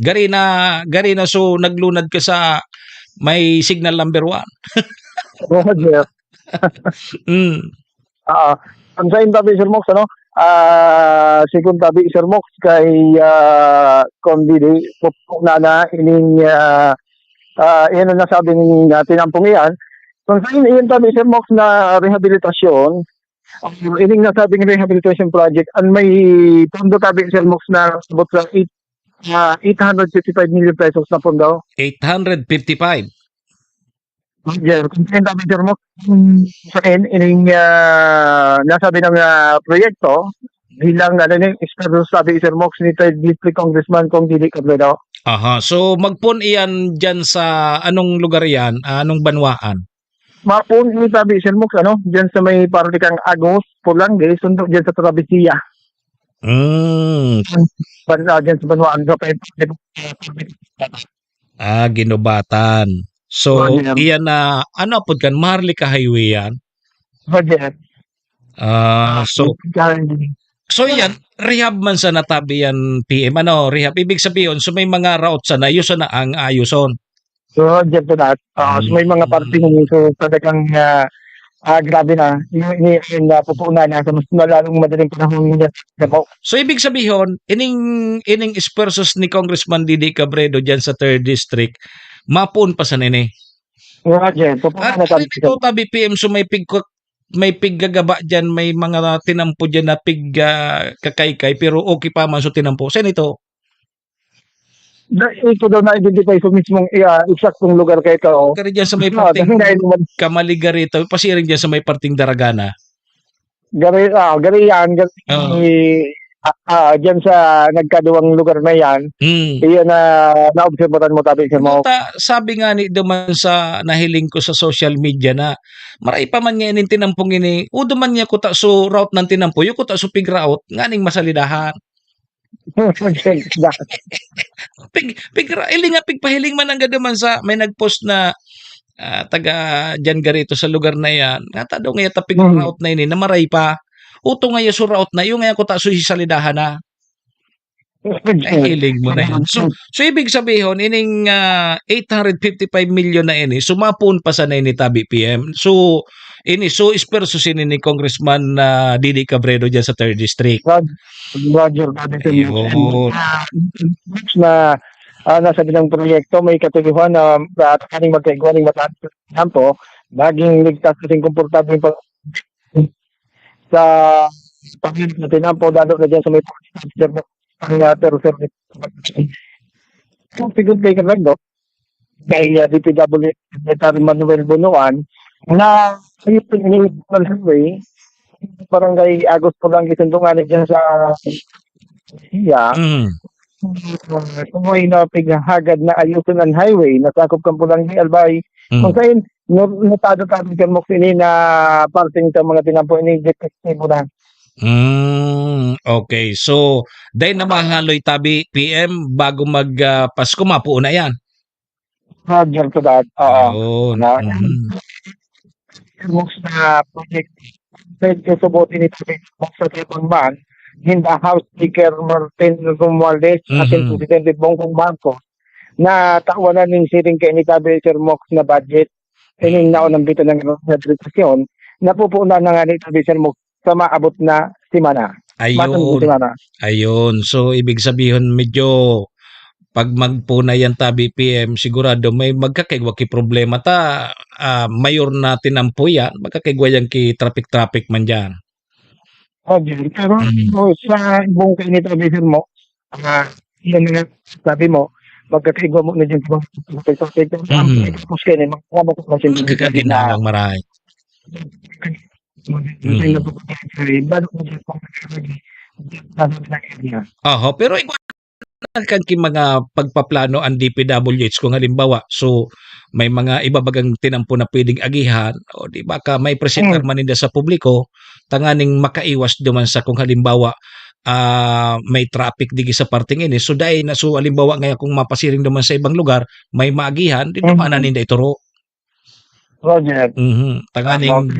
Gari na so naglunad ka sa may signal number 1. Roger. Ang sa Tabi Sir Mox, ano? Sikong Tabi Sir Mox kay Convidi na ining yan ang nasabi ng tinampong iyan. Kung sa ining Tabi Sir Mox na rehabilitasyon, ining nasabing rehabilitation project, ang may pondo Tabi Sir Mox na sabot sa 855 million pesos na pondo. 855? Yeah, kung Tabi Sir Mox, sa ining nasabi ng proyekto, bilang ano ni Espero sabi Sir Mox ni 3rd District Congressman kung dili Cabredo. Aha. So magpun iyan dyan sa anong lugar yan? Anong banwaan? Mapun ni sabi Sir Mox ano, diyan sa may parlikang Agos, Pulangge, sundo diyan sa Travesía. Diyan sa Banwaan sa Ginubatan. So, iyan na, ano po kan, Maharlika Highway yan? Budget. So yan, rehab man sa natabi yan, PM. Ano, rehab? Ibig sabihin, so may mga route sana, ayuson na ang ayuson. So, dyan to that. So may mga party mo, so talagang grabe na. Yung pupunan na sa mas malalong madaling panahon niya. So, ibig sabihin, ining ispersos ni Congressman Didi Cabredo dyan sa 3rd District, mapuon pa sa nene. Dyan, pupunan na tabi. Ito tabi PM, so may piggagaba dyan, may mga tinampo dyan na kakaykay, pero okay pa man so tinampo. Saan ito? Ito daw na-identify sa mismong eksaktong lugar kay Kao. Kaya dyan sa may parting Kamaliga rito, pasiring dyan sa may parting Daragana. Gari yan. Dyan sa nagkaduwang lugar na yan, iyan na naobserbahan mo tabi sa mo. Sabi nga ni duman sa nahiling ko sa social media na maray pa man nga tinampong ini, o duman niya kuta so route ng tinampo, yung kuta so pig route, nga ning masalidahan. Pigpahiling man ang gadaman sa may nagpost na taga dyan garito sa lugar na yan, nga daw nga tapig route na ini, na maray pa. Uto nga yung route na, yung nga kuta so salidahan na. Hiling mo na yan. So ibig sabihin, ining 855 million na ini, sumapun pa sa na ini tabi PM. So isperso sini ni Congressman Didi Cabredo dyan sa 3rd District. Roger. Na nasa bilang proyekto, may katulihan na kaning magkaiguan ng mataas po, baging ligtas kasing komportable sa paghilig na tinampo, dado na dyan sa may pero service. Kung figure kay Carlos, kay DPW Secretary Manuel Bunuan, na yung Pinilipan Highway, barangay Agos Pulangge, Sundungan, dyan sa Iya, kung may napighagad na ayusin ang highway, nasakop kang Pulangge, Albay, kung saan, natado-tado ka mo sini na parting sa mga tinampo ini detektibo na. Okay. So, dahil na mahaloy tabi PM bago Pasko, mapuo na yan. Roger to that. Oo. Na project pwede subutin ito sa Tepang Man, hinda House Speaker Martin Romualdez at yung Presidente Bongbong Marcos na tawanan ng siring kay Nitabi Sir Mox na budget ining naunang bito ng administrasyon na pupunan na nga ni Tabi Sir Mox sa maabot na simana. Ayun. So, ibig sabihin medyo pag magpuna yan tabi PM, sigurado may magkakaigwa ki problema mayor natin ang po yan, magkakaigwa yan ki traffic man dyan. Pero sa buong kay ni Tabi Sir Mox, yan nga sabi mo, magkakaigwa mo na dyan sa mga tapos kayo na magkakagin na lang maray. Pero kan ki mga pagpaplano ang DPWH kung halimbawa so may mga ibabagang tinampo na pwedeng agihan o di ba ka may presenter man ninda sa publiko tanganing makaiwas duman sa kung halimbawa may traffic digi sa parting ini so dahil na so halimbawa ngayon kung mapasiring duman sa ibang lugar may maagihan di naman ninda ituro. Roger. Tanganing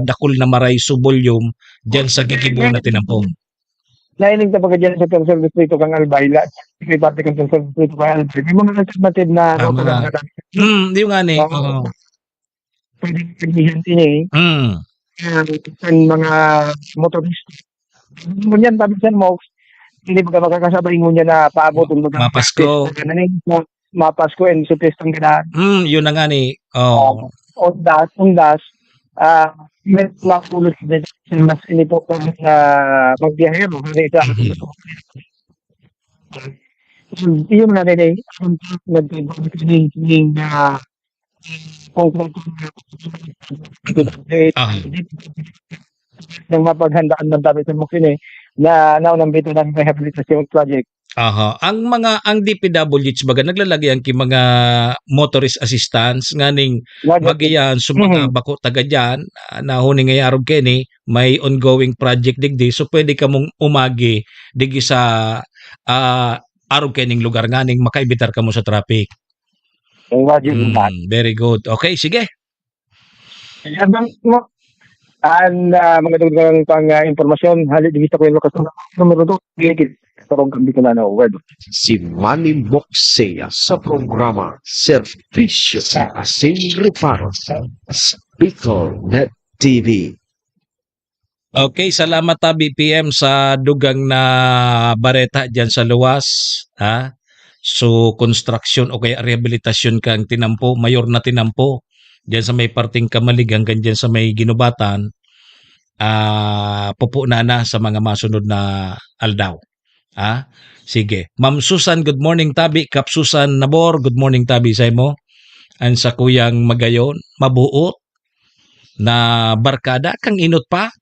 dakul na maray so volume dyan sa gigibo na tinampong. Nailing ta pagka dyan sa Tercer Distrito kang Albayla, may parte kang Tercer Distrito kang Albayla. May mga alternative na yung nga ni. Pwede pagdihan ini. Ang mga motorista. Ngunyan, tabi sa Mox, hindi ba makakasabay ngunyan na paabot. Mapasko. Mapasko and supestang ganaan. Yun na nga ni. Undas, may makulot din mas inipo ko na magbiyahero. Yun na rin nagkakaroon na ng mapaghandaan ng Tabi Sir Mox ini na naunang bito ng rehabilitation project. Aha, ang DPWH baga naglalagay ang mga motorist assistance nganing magiyan sumaga bako taga diyan na huni nga yarog kini may ongoing project digdi so pwede ka mong umagi digi sa arog kining lugar nganing makaibitar ka mo sa traffic. Very good. Okay, sige. Mga dagdagang pang impormasyon, halit dito ko yung lokasyon numero 2, gigit. Tarong kami ko na word. Si Manny Moxea sa programa Servisyo Sin Reparo sa Bicol Net TV. Okay, salamat ta BPM sa dugang na bareta diyan sa luwas, ha? So construction o kaya rehabilitasyon kang tinampo, mayor na tinampo diyan sa may parting Kamalig hanggang diyan sa may Ginubatan. Pupo na sa mga masunod na aldaw. Sige. Ma'am Susan, good morning tabi. Kap Susan Nabor, good morning tabi sa imo. An sa kuyang magayon, mabuot na barkada kang inot pa.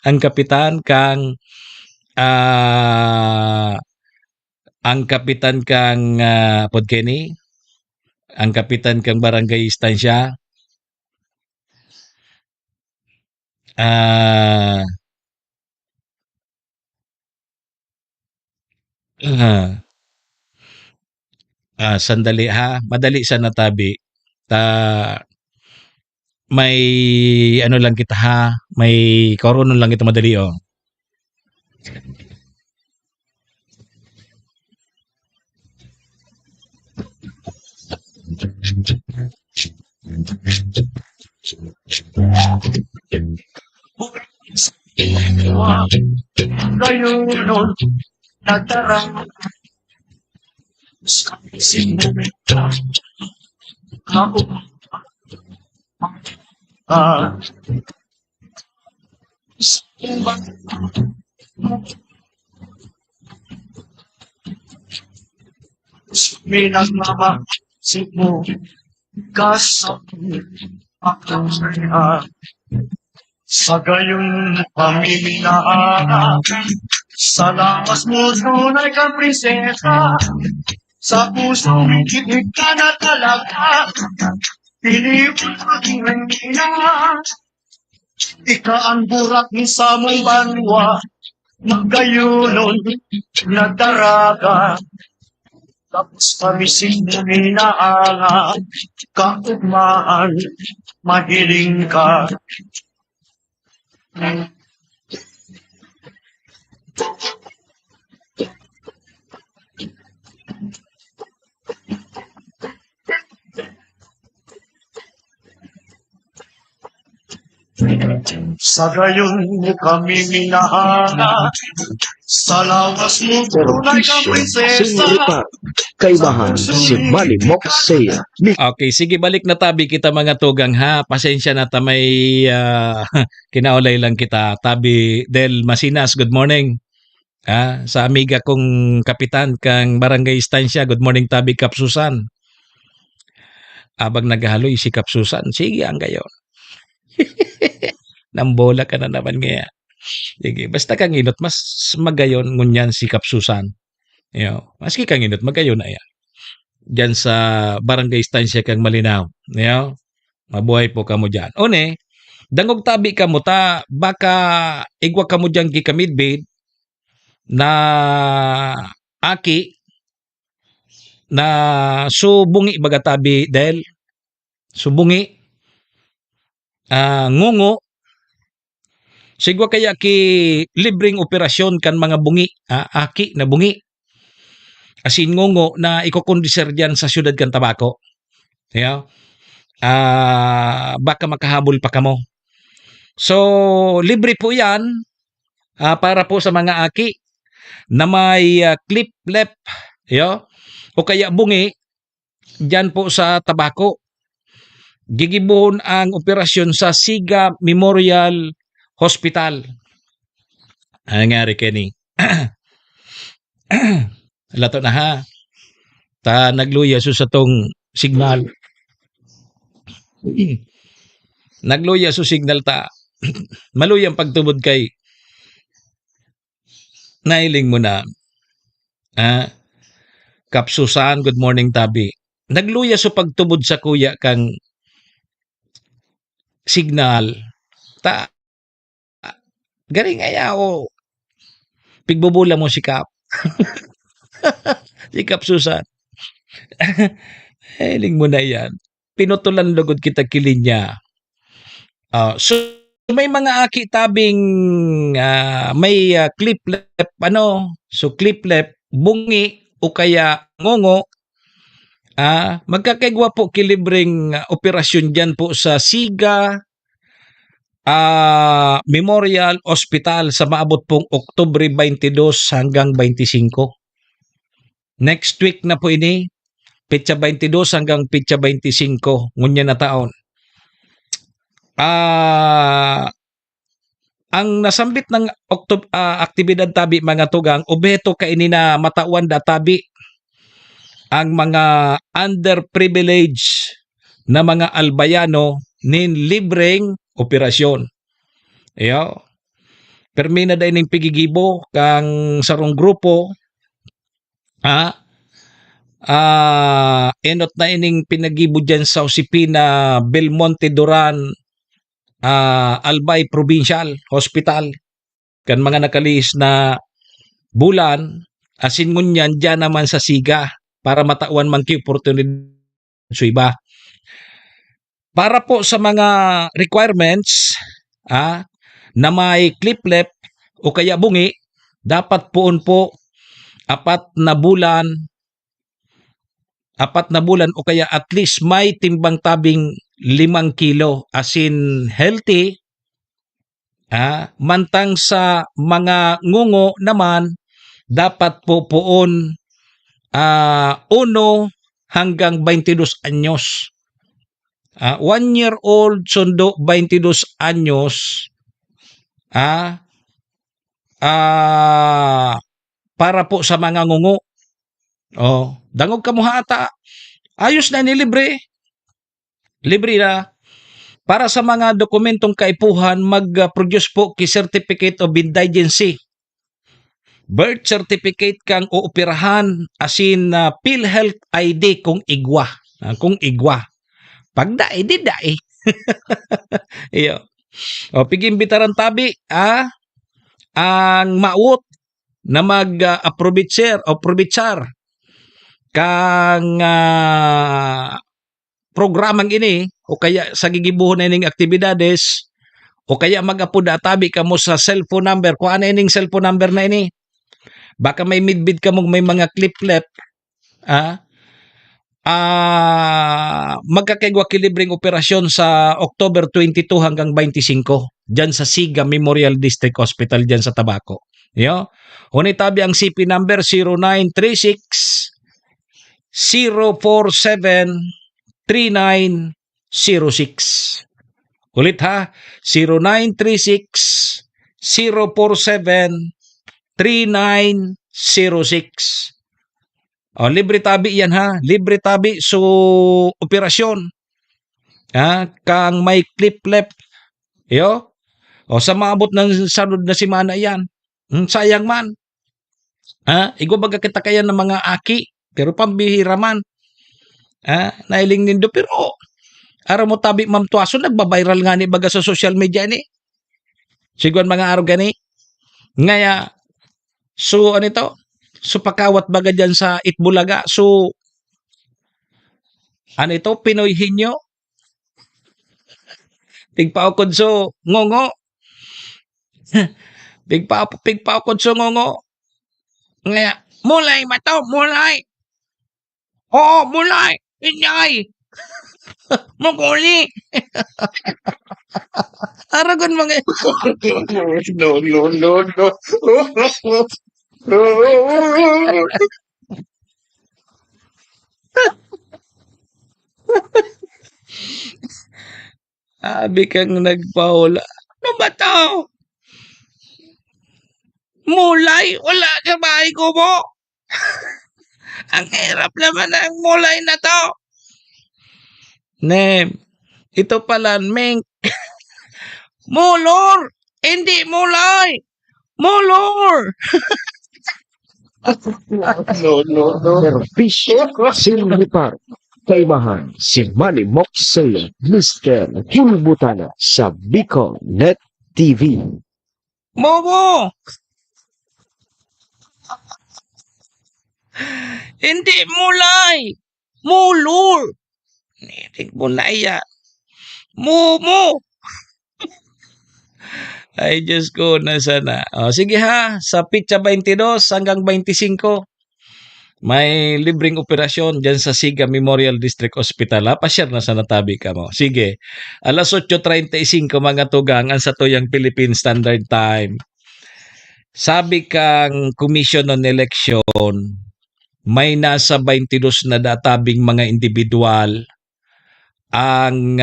Ang kapitan kang Podkeni, ang kapitan kang barangay Istansya, sandali ha, madali sa natabi. May ano lang kita ha, may koronon lang kita madali oh. Ngayon, natarang sa sinumita ako sa ibang minagmamasid mo kasap ako sa gayon pamiminaan sa lakas mo tunay kang prinsesa sa puso higit ka na talaga piniwan aking ina ika ang burak ni sa mong banwa magayunon na daraga tapos kami sininaanga kaugmaan mahiling ka sa gayon mo kami minahanga sa lawas mo tunay kang prinsesa Kaibahan si Manny Moxea. Okay, sige balik na tabi kita mga tugang ha. Pasensya na ta may kinaulay lang kita. Tabi Del Masinas, good morning. Sa amiga kong kapitan kang Barangay Estancia, good morning tabi Kap Susan. Abang naghahaloy si Kap Susan, sige ang gayon. Nambola ka na naman nga. Sige, basta kang inot, mas magayon ngunyan si Kap Susan. Maski kang inot, magayon na yan. Diyan sa Barangay Estancia kang Malinaw. Mabuhay po ka mo dyan. One, dangog tabi ka mo ta, baka igwa ka mo dyan kikamidbid na aki na subungi baga tabi dahil subungi ngungo sigwa kaya ki libreng operasyon kan mga bungi aki na bungi asin ngungo na ikokondiser dyan sa syudad kan Tabaco. Baka makahabol pa kamo. So libre po yan para po sa mga aki na may clip lep o kaya bungi dyan po sa Tabaco. Gigibuhon ang operasyon sa Siga Memorial Hospital. Ang nangyari Kenny. Lato na ha. Ta nagluya sa tong signal. Nagluya so signal ta. Maluyang pagtubod kay nailing mo na. Kapsusan, good morning tabi. Nagluya so pagtubod sa kuya kang signal. Ta garing aya o pigbubula mo si Kap. Si Kapsusan. Nailing mo na yan. Pinutulan lugod kita kilinya. So may mga aki tabing may clip-lep so clip-lep bungi o kaya ngongo magkakaigwa po kilibreng operasyon diyan po sa Siga Memorial Hospital sa maabot pong Oktubre 22 hanggang 25. Next week na po ini, petsa 22 hanggang petsa 25 ngunya na taon. Ang nasambit ng aktibidad tabi mga tugang, objeto kaini na matawan da tabi ang mga underprivileged na mga albayano nin libreng operasyon. Iyo. Permina da ining pigigibo kang sarong grupo enot na ining pinagibo dyan sa Usipina Belmonte Duran Albay Provincial Hospital kan mga nakalis na bulan asin ngunyan dyan naman sa Siga para matawan man ki opportunity so iba para po sa mga requirements na may clip-lep o kaya bungi dapat poon po 4 na bulan o kaya at least may timbang tabing 5 kilo as in healthy. Mantang sa mga ngungo naman dapat po poon 1 hanggang 22 anyos. 1 year old sundo 22 anyos para po sa mga ngungo. Dangog ka mo hata. Ayos na ni libre. Libre na. Para sa mga dokumentong kaipuhan, mag-produce po ki Certificate of Indigency. Birth certificate kang uoperahan asin PhilHealth ID kung igwa. Kung igwa. Pag dae, di dae. Iyo. Pigimbitaran tabi, ang maut na mag-aprovechar kang programang ini o kaya sa gigibuhon na ining aktibidades o kaya mag-apuda tabi ka mo sa cellphone number kung ano ining cellphone number na ini baka may midbid ka mo may mga clip-lep magkakaigwa kilibreng operasyon sa October 22 hanggang 25 dyan sa Siga Memorial District Hospital dyan sa Tabaco. Yo, hunitabi ang CP number 0936 047 3906. Ulit ha, 0936 047 3906. Libre tabi yan ha, libre tabi so operasyon. Kang may clip-lep. Yo, sa maabot ng sunod na simana yan. Sayang man. Igwabaga kita kaya ng mga aki, pero pambihira man. Nailing nindo, pero araw mo tabi Ma'am Tuaso, nagbabiral nga ni baga sa social media ni. Siguan mga araw gani. Ngaya, so ano ito? So pakawat baga dyan sa Itbulaga. So, ano ito? Pinoy Hinyo. Pigpaokod so ngongo. Pigpaokod so ngongo. Ngaya, mulay mato, mulay. Oo, mulay. Inyay. Muguli. Aragon mga. No. Abi kang nagpaula. Ano ba to? Mulay? Wala sa bahay ko mo. Ang hirap naman ang mulay na to. Nem, ito pala, mink. Molor! Hindi mulay! Molor! Servisyo Sin Reparo. Kaibahan si Manny Moxey, Mr. Hulbutana sa Bicol Net TV. Momo! Hindi mulay! Molor! Hindi mulay yan. Momo! Ay, Diyos ko, nasa na. O, sige ha, sa Pitsa 22 hanggang 25, may libreng operasyon dyan sa Siga Memorial District Hospital. Ha, pa-share na sa natabi ka mo. Sige, alas 8:35 mga tugang ang sa tuyang Philippine Standard Time. Sabi kang Commission on Election, may nasa 22 na databing mga individual ang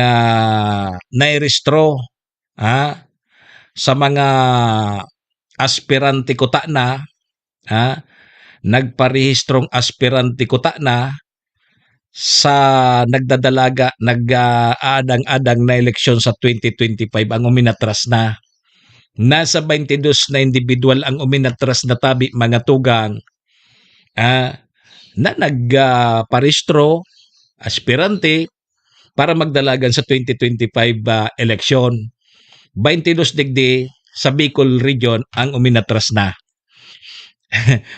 nairestro sa mga aspirante kuta na, nagparehistrong aspirante kuta na sa nagdadalaga, nag-aadang-adang na eleksyon sa 2025 ang uminatras na. Nasa 22 na individual ang uminatras na tabi mga tugang na nagparehistro, aspirante, para magdalagan sa 2025 eleksyon. 22 digdi sa Bicol Region ang uminatras na.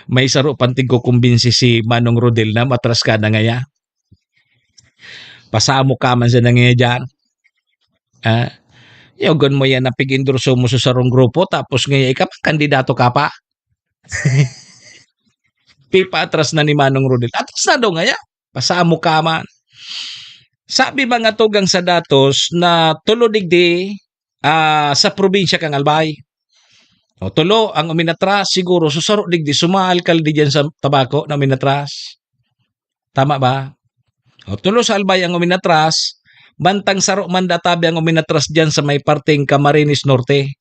May saro pantig ko kumbinsi si Manong Rodel na matras ka na ngaya. Pasamo ka man sa nangya dyan. Yogon mo yan na pigindurso mo sa sarong grupo tapos ngaya ka pa, kandidato ka pa. Pipa atras na ni Manong Rodel. Atras na daw ngaya. Pasamo ka man. Sabi mga tugang sa datos na tulo digdi sa probinsya kang Albay. O, tulo ang uminatras siguro susaro digdi sumaalkaldi diyan sa Tabako na uminatras. Tama ba? O, tulo sa Albay ang uminatras, bantang saro mandatabi ang uminatras diyan sa may parteng Camarines Norte.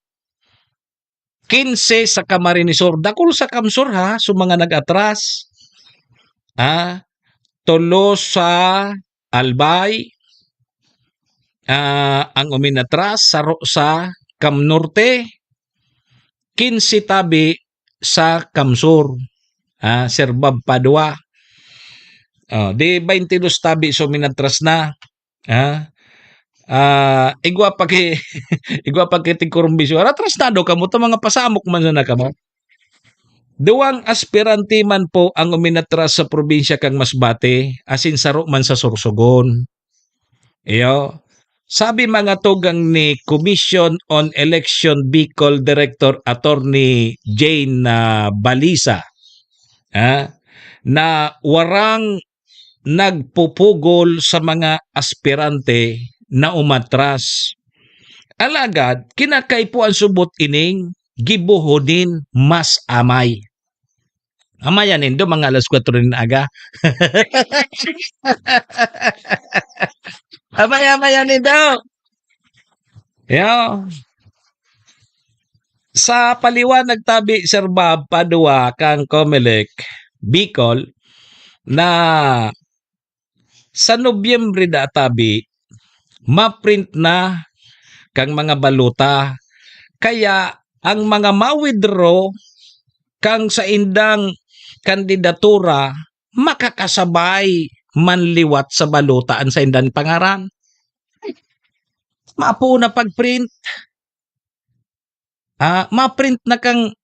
15 sa Camarines Sur, dakol sa Kamsur ha, so mga nag-atras. Tulo sa Albay, ang uminatras sa Cam Norte, 15 tabi sa Kamsur, Serbab Padua. Di 22 tabi so uminatras na. Igwa pa kay tigkurumbisyo. Atras na do kamo, mga pasamok man na kamo. Duwang aspirante man po ang uminatras sa probinsya kang Masbate, asin saro man sa Sorsogon. Iyo. Sabi mga tugang ni Commission on Election Bicol Director Attorney Jane Balisa, na warang nagpupugol sa mga aspirante na umatras. Alagad, kinakaipo ang subot ining gibuhodin mas amay. Amayanin do mga alas 4 rin aga. Amayanin daw. Yo. Sa paliwanag tabi Sir Bob Padua kang Comelec Bicol na sa Nobyembre da tabi ma-print na kang mga baluta, kaya ang mga ma-withdraw kang sa indang kandidatura makakasabay manliwat sa balutaan sa indang pangaran. Maapo na pag-print. Ma-print na kang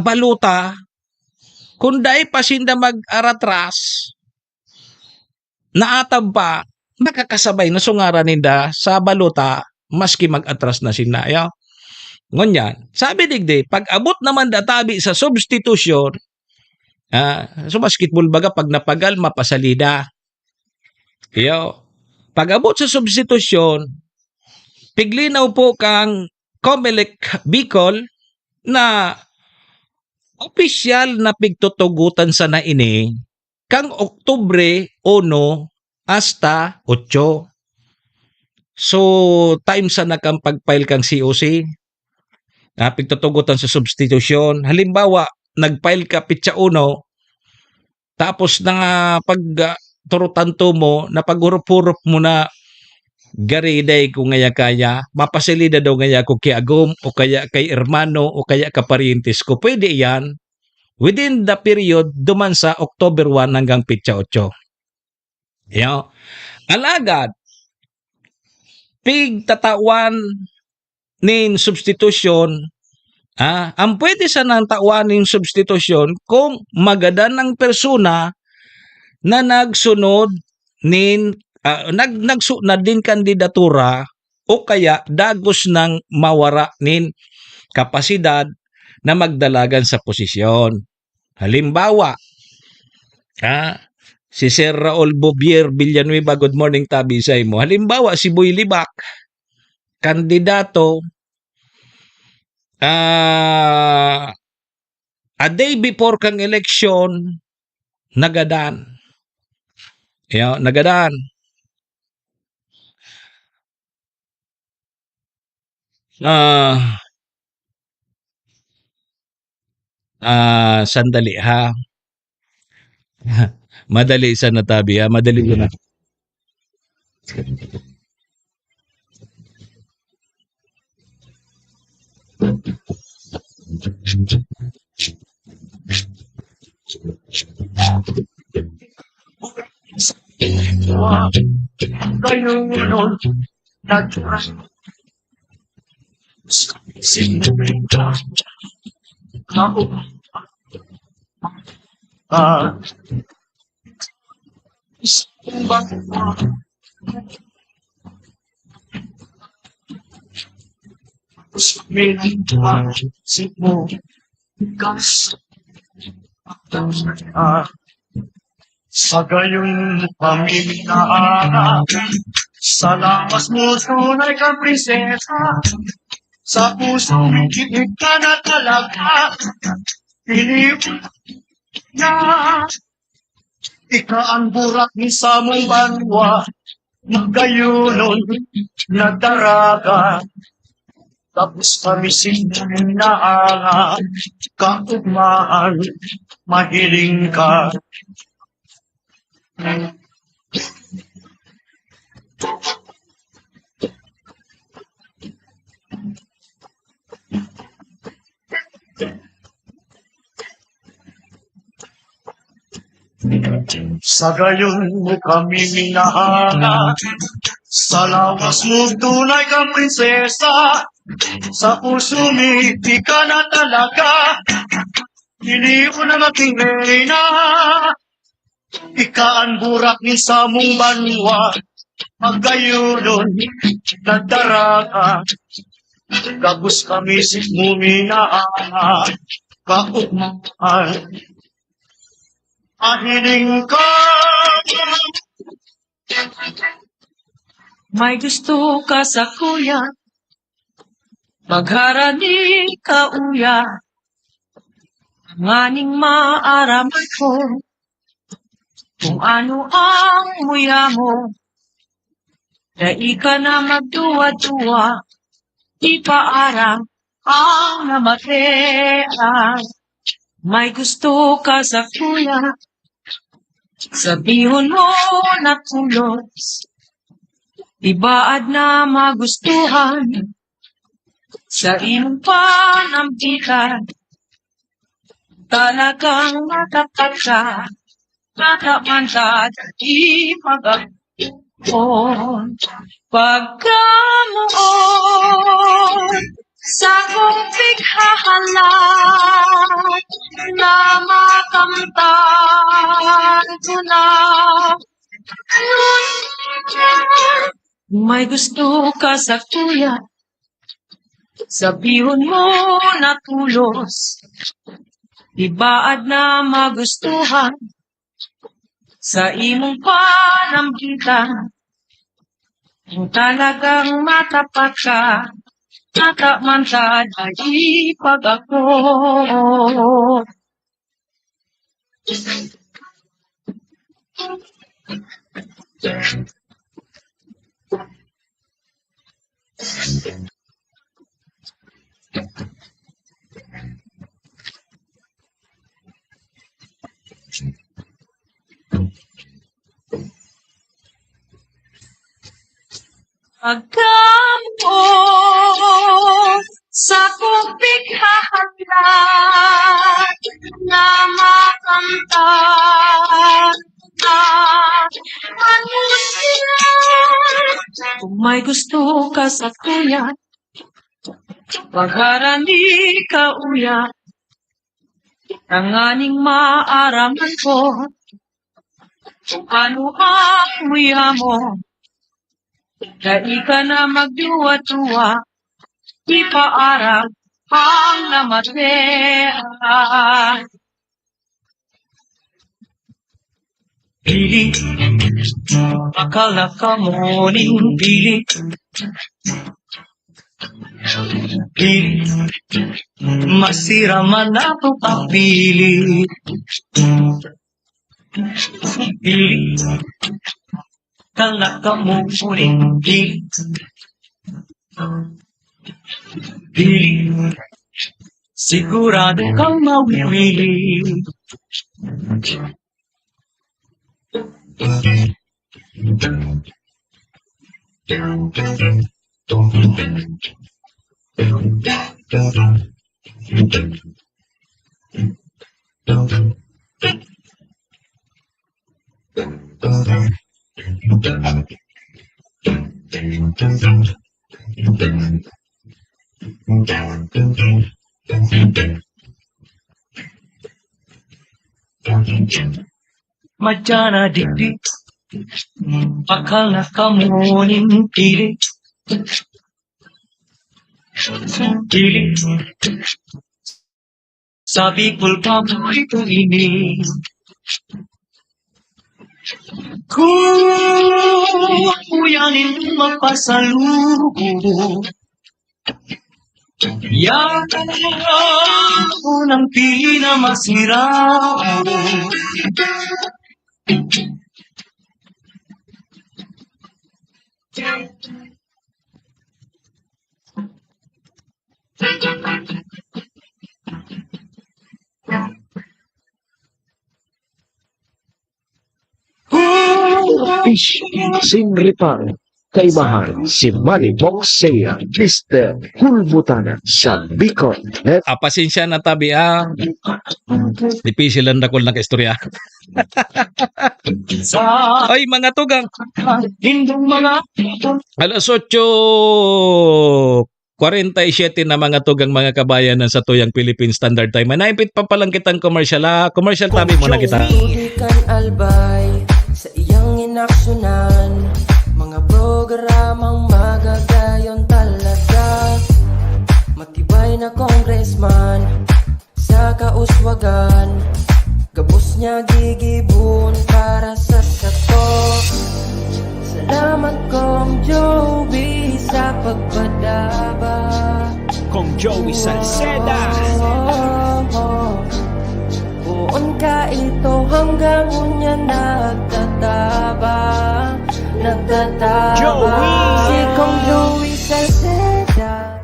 baluta kung dahi pa sinda mag-aratras naatab pa makakasabay na sungaran ninda sa baluta maski mag-atras na sinaya. Ngunyan, sabi digdi, pag abot naman databi sa substitution, so basketball baga pag napagal mapasalida. Yo, pag abot sa substitution, piglinaw po kang Comelec Bicol na opisyal na pigtutugutan sa naini kang Oktubre 1 hasta 8. So, time sa nakang pag-file kang COC, pigtutugutan sa substitution. Halimbawa, nag-file ka pitsa 1, tapos na pag turutanto mo, na pag-hurup-hurup mo na gariday ko ngaya kaya, mapasilida daw ngaya ko kay agom o kaya kay hermano o kaya kaparientes ko. Pwede yan within the period duman sa October 1 hanggang Pitsa 8. Yo. Alagad, pig tatawan nin substitution, ang pwede sa nang tawan nin substitution kung magadan ng persona na nagsunod nin nagsunod din kandidatura o kaya dagos ng mawara nin kapasidad na magdalagan sa posisyon. Halimbawa, si Sir Raul Bobier Villanueva, good morning tabi sa imo. Halimbawa, si Boy Libak, kandidato, a day before kang eleksyon, nagadan. Nagadan. Sandali ha. Madali sa natabi ha. Madali ko na. Sa gayon pamilya, sa lakas mo tunay kang prinsesa, sa puso mo kitig ka na talaga, pinip na ika ang burak ni sa mong banwa, magayunon na daraga, tapos kami sinanaanga, kaugmaan, mahiling ka. Sa gayon mo kami minahanga, sa lawas mo tunay kang prinsesa, sa puso mi ka na talaga, hindi ko na matingin na, ika ang burak ni sa mong banwa, magayunon na daraga, gabos kami si muminaan, kaugmaan, ahiling ka. May gusto ka sa kuya, magharani ka uya, nganing maaraman ko, kung ano ang muya mo, dai ka na magduwa-duwa, ipaarang ang namatean. May gusto ka sa kuya, sabihon mo na tulos, ibaad na magustuhan, sa imong panampitan, talagang matapat ka, matamantad, ipag-akon, pagkamuon, sa kupig hahalan, na makamtan ko na. May gusto ka sa kuya, sabihon mo na tulos, ibaad na magustuhan, sa imong panampitan, kung talagang matapat ka, natamantad ay ipag-akon. Pagkampo sa kupig hahanda na makanta na ano sila. Kung may gusto ka sa kuya, pagharani ka uya, tanganing maaraman ko kung ano ang muya mo. Dahil ka na magduwa-duwa, ipaarag ang namatean. Pili, akala ka morning pili. Pili, masira man ako ang pili. Pili, akala ka morning pili. Pili, sigurado kang mawili. Madana dikdik, akala ka morning pili. Pili, sabi ko paborito ini. Kuyanin mapasalubo. Yan unang pili na masira. Fish Sin Reparo. Kaibahan si Manny Boxea, Mr. Hulbutana sa Bicol. Pasensya na tabi Dipisi lang dakol ng istorya. Ay mga tugang. Alas 8:47 na mga tugang mga kabayan ng sa tuyang Philippine Standard Time. Naipit pa palang kitang commercial commercial tabi mo na kita. Tudikan albay sa iyang inaksyonan, mga programang magagayon talaga. Matibay na congressman sa kauswagan, gabos niya gigibon para sa sato. Salamat Kong Joey sa pagpadaba. Kong Joey Salceda. Buon ka ito hanggang unya nagtataba. Joey! Si Kong Joey Salceda.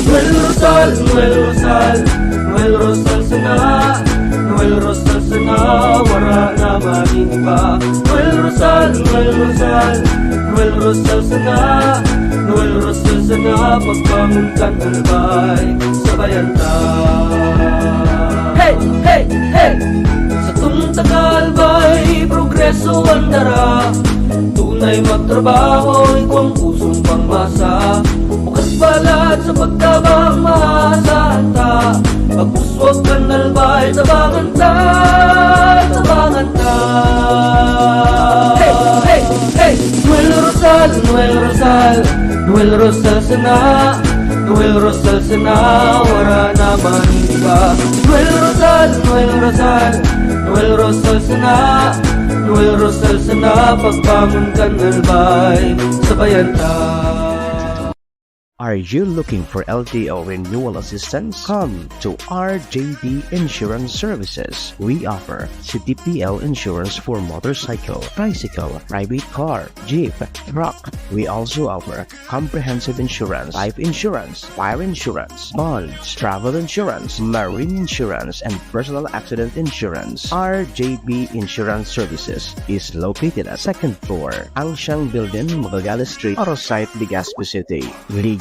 Noel Rosal, Noel Rosal, Noel Rosal sana, Noel Rosal sana, wala na maniba. Noel Rosal, Noel Rosal, Noel Rosal sana, Noel Rosal sana, pagbangon ka talbay, sabayan ta. Hey, hey, hey! Sa tuntagalbay, progreso ang dara, tunay magtrabaho, ikaw ang pusong pangmasa. Bukas balat sa pagtabang maasahan ta, pagpuswag ka nalbay, tabangan ta, tabangan ta. Hey, hey, hey! Noel Rosal, Noel Rosal, Noel Rosal sana, Noel Rosal sana, wala na maniba. Noel Rosal, Noel Rosal, Noel Rosal sana, Noel Rosal sana, pagbangon ka nalbay, sabayan ta. Are you looking for LTO renewal assistance? Come to RJB Insurance Services. We offer CTPL insurance for motorcycle, bicycle, private car, jeep, truck. We also offer comprehensive insurance, life insurance, fire insurance, bonds, travel insurance, marine insurance, and personal accident insurance. RJB Insurance Services is located at 2nd floor, Angsiang Building, Magallanes Street, Orosite, Legazpi City.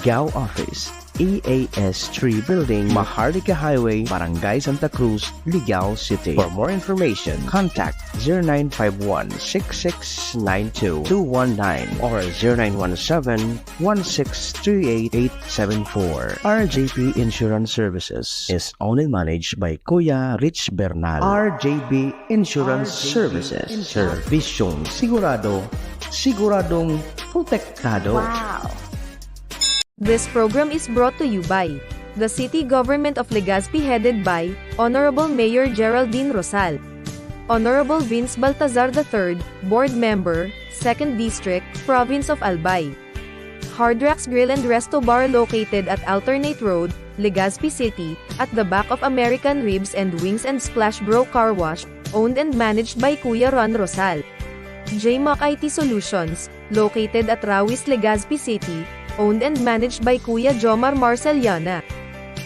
Ligao Office, EAS 3 Building, Maharlika Highway, Barangay Santa Cruz, Ligao City. For more information, contact 0951-6692-219 or 0917-1638874. RJB Insurance Services is owned and managed by Kuya Rich Bernal. RJB Insurance Services. Servisyong sigurado, siguradong protektado. Wow! This program is brought to you by the City Government of Legazpi headed by Honorable Mayor Geraldine Rosal, Honorable Vince Baltazar III, Board Member, 2nd District, Province of Albay. Hard Rocks Grill and Resto Bar located at Alternate Road, Legazpi City, at the back of American Ribs and Wings and Splash Bro Car Wash, owned and managed by Kuya Ron Rosal. JMAC IT Solutions, located at Rawis, Legazpi City, owned and managed by Kuya Jomar Marceliana.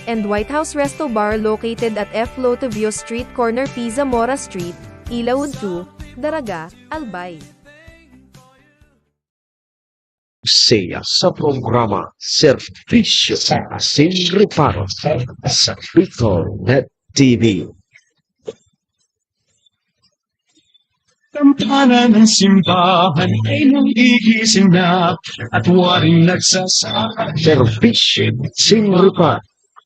And White House Resto Bar located at F. Lotovio Street Corner Pisa Mora Street, Ilaud 2, Daraga, Albay. Saya sa programa Servisyo Asin Reparo sa Bicolnet TV. Kampana ng simbahan ay nagigising na at waring nagsasaka. Servisyo Asin Reparo.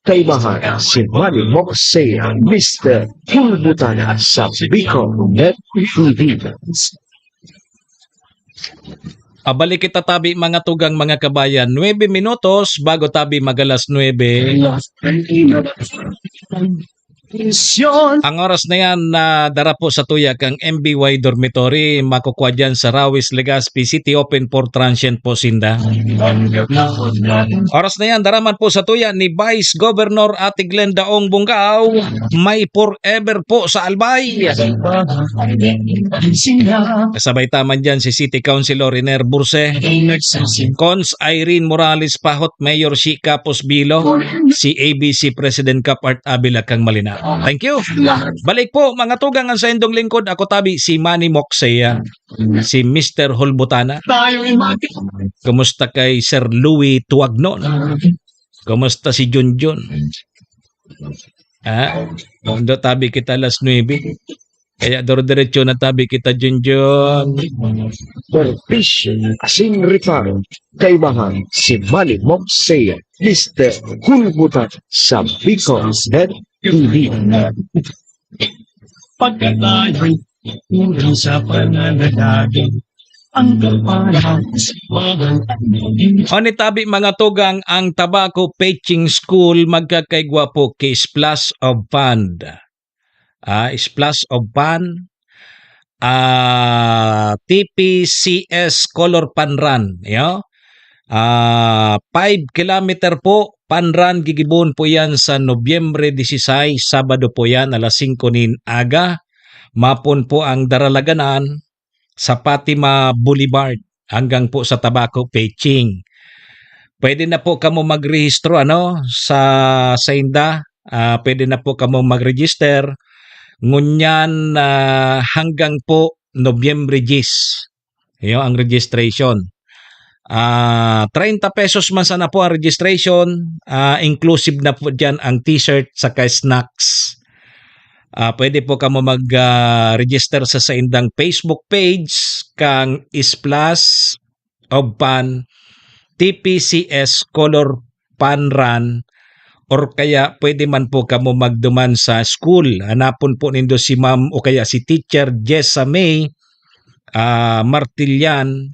Kaibahan si Manny Moxea, Mr. Hulbutana sa Bicolnet TV. Abalik kita tabi mga tugang mga kabayan. 9 minutos bago tabi magalas 9. Ang oras na yan na dara po sa tuyak ang MBY Dormitory. Makukuha dyan sa Rawis, Legazpi City, open for transient po sinda. Oras na yan, daraman po sa tuya ni Vice Governor Ate Glenda Ong Bungaw. May forever po sa Albay. Kasabay taman dyan si City Councilor Iner Burse, Cons Irene Morales Pahot, Mayor Shika Posbilo, si ABC President Kapart Abila Kang Malina. Thank you. Balik po mga tugang ang sa indong lingkod. Ako tabi si Manny Moxea, si Mr. Hulbutana. Kumusta kay Sir Louis Tuagnon? Kumusta si Junjun? Mundo tabi kita alas 9. Kaya doro-diretso na tabi kita Junjun. Servisyo Asin Reparo. Kaibahan si Manny Moxea, Mr. Hulbutana sa Bicolnet TV. Pagkatayo'y unang sa pananalangin, ang kapalang O ni tabi mga tugang ang Tobacco Patching School magkakaigwa po kay Splash of Fund. Splash of Fund, TPCS Color Panran. 5 kilometer po Panran, gigibon po yan sa Nobyembre 16, Sabado po yan, alas 5 nin aga. Mapon po ang daralaganan sa Fatima Boulevard hanggang po sa Tobacco Patching. Pwede na po kamo magrehistro sa Sainda. Pwede na po kamo magregister. Ngunyan hanggang po Nobyembre 10. Ang registration. 30 pesos man sana po ang registration, inclusive na po dyan ang t-shirt saka snacks. Pwede po kamo mag-register sa saindang Facebook page kang Splash of Pan TPCS Color Panran, or kaya pwede man po kamo magduman sa school. Hanapon po nindo si ma'am o kaya si teacher Jessa May Martillan,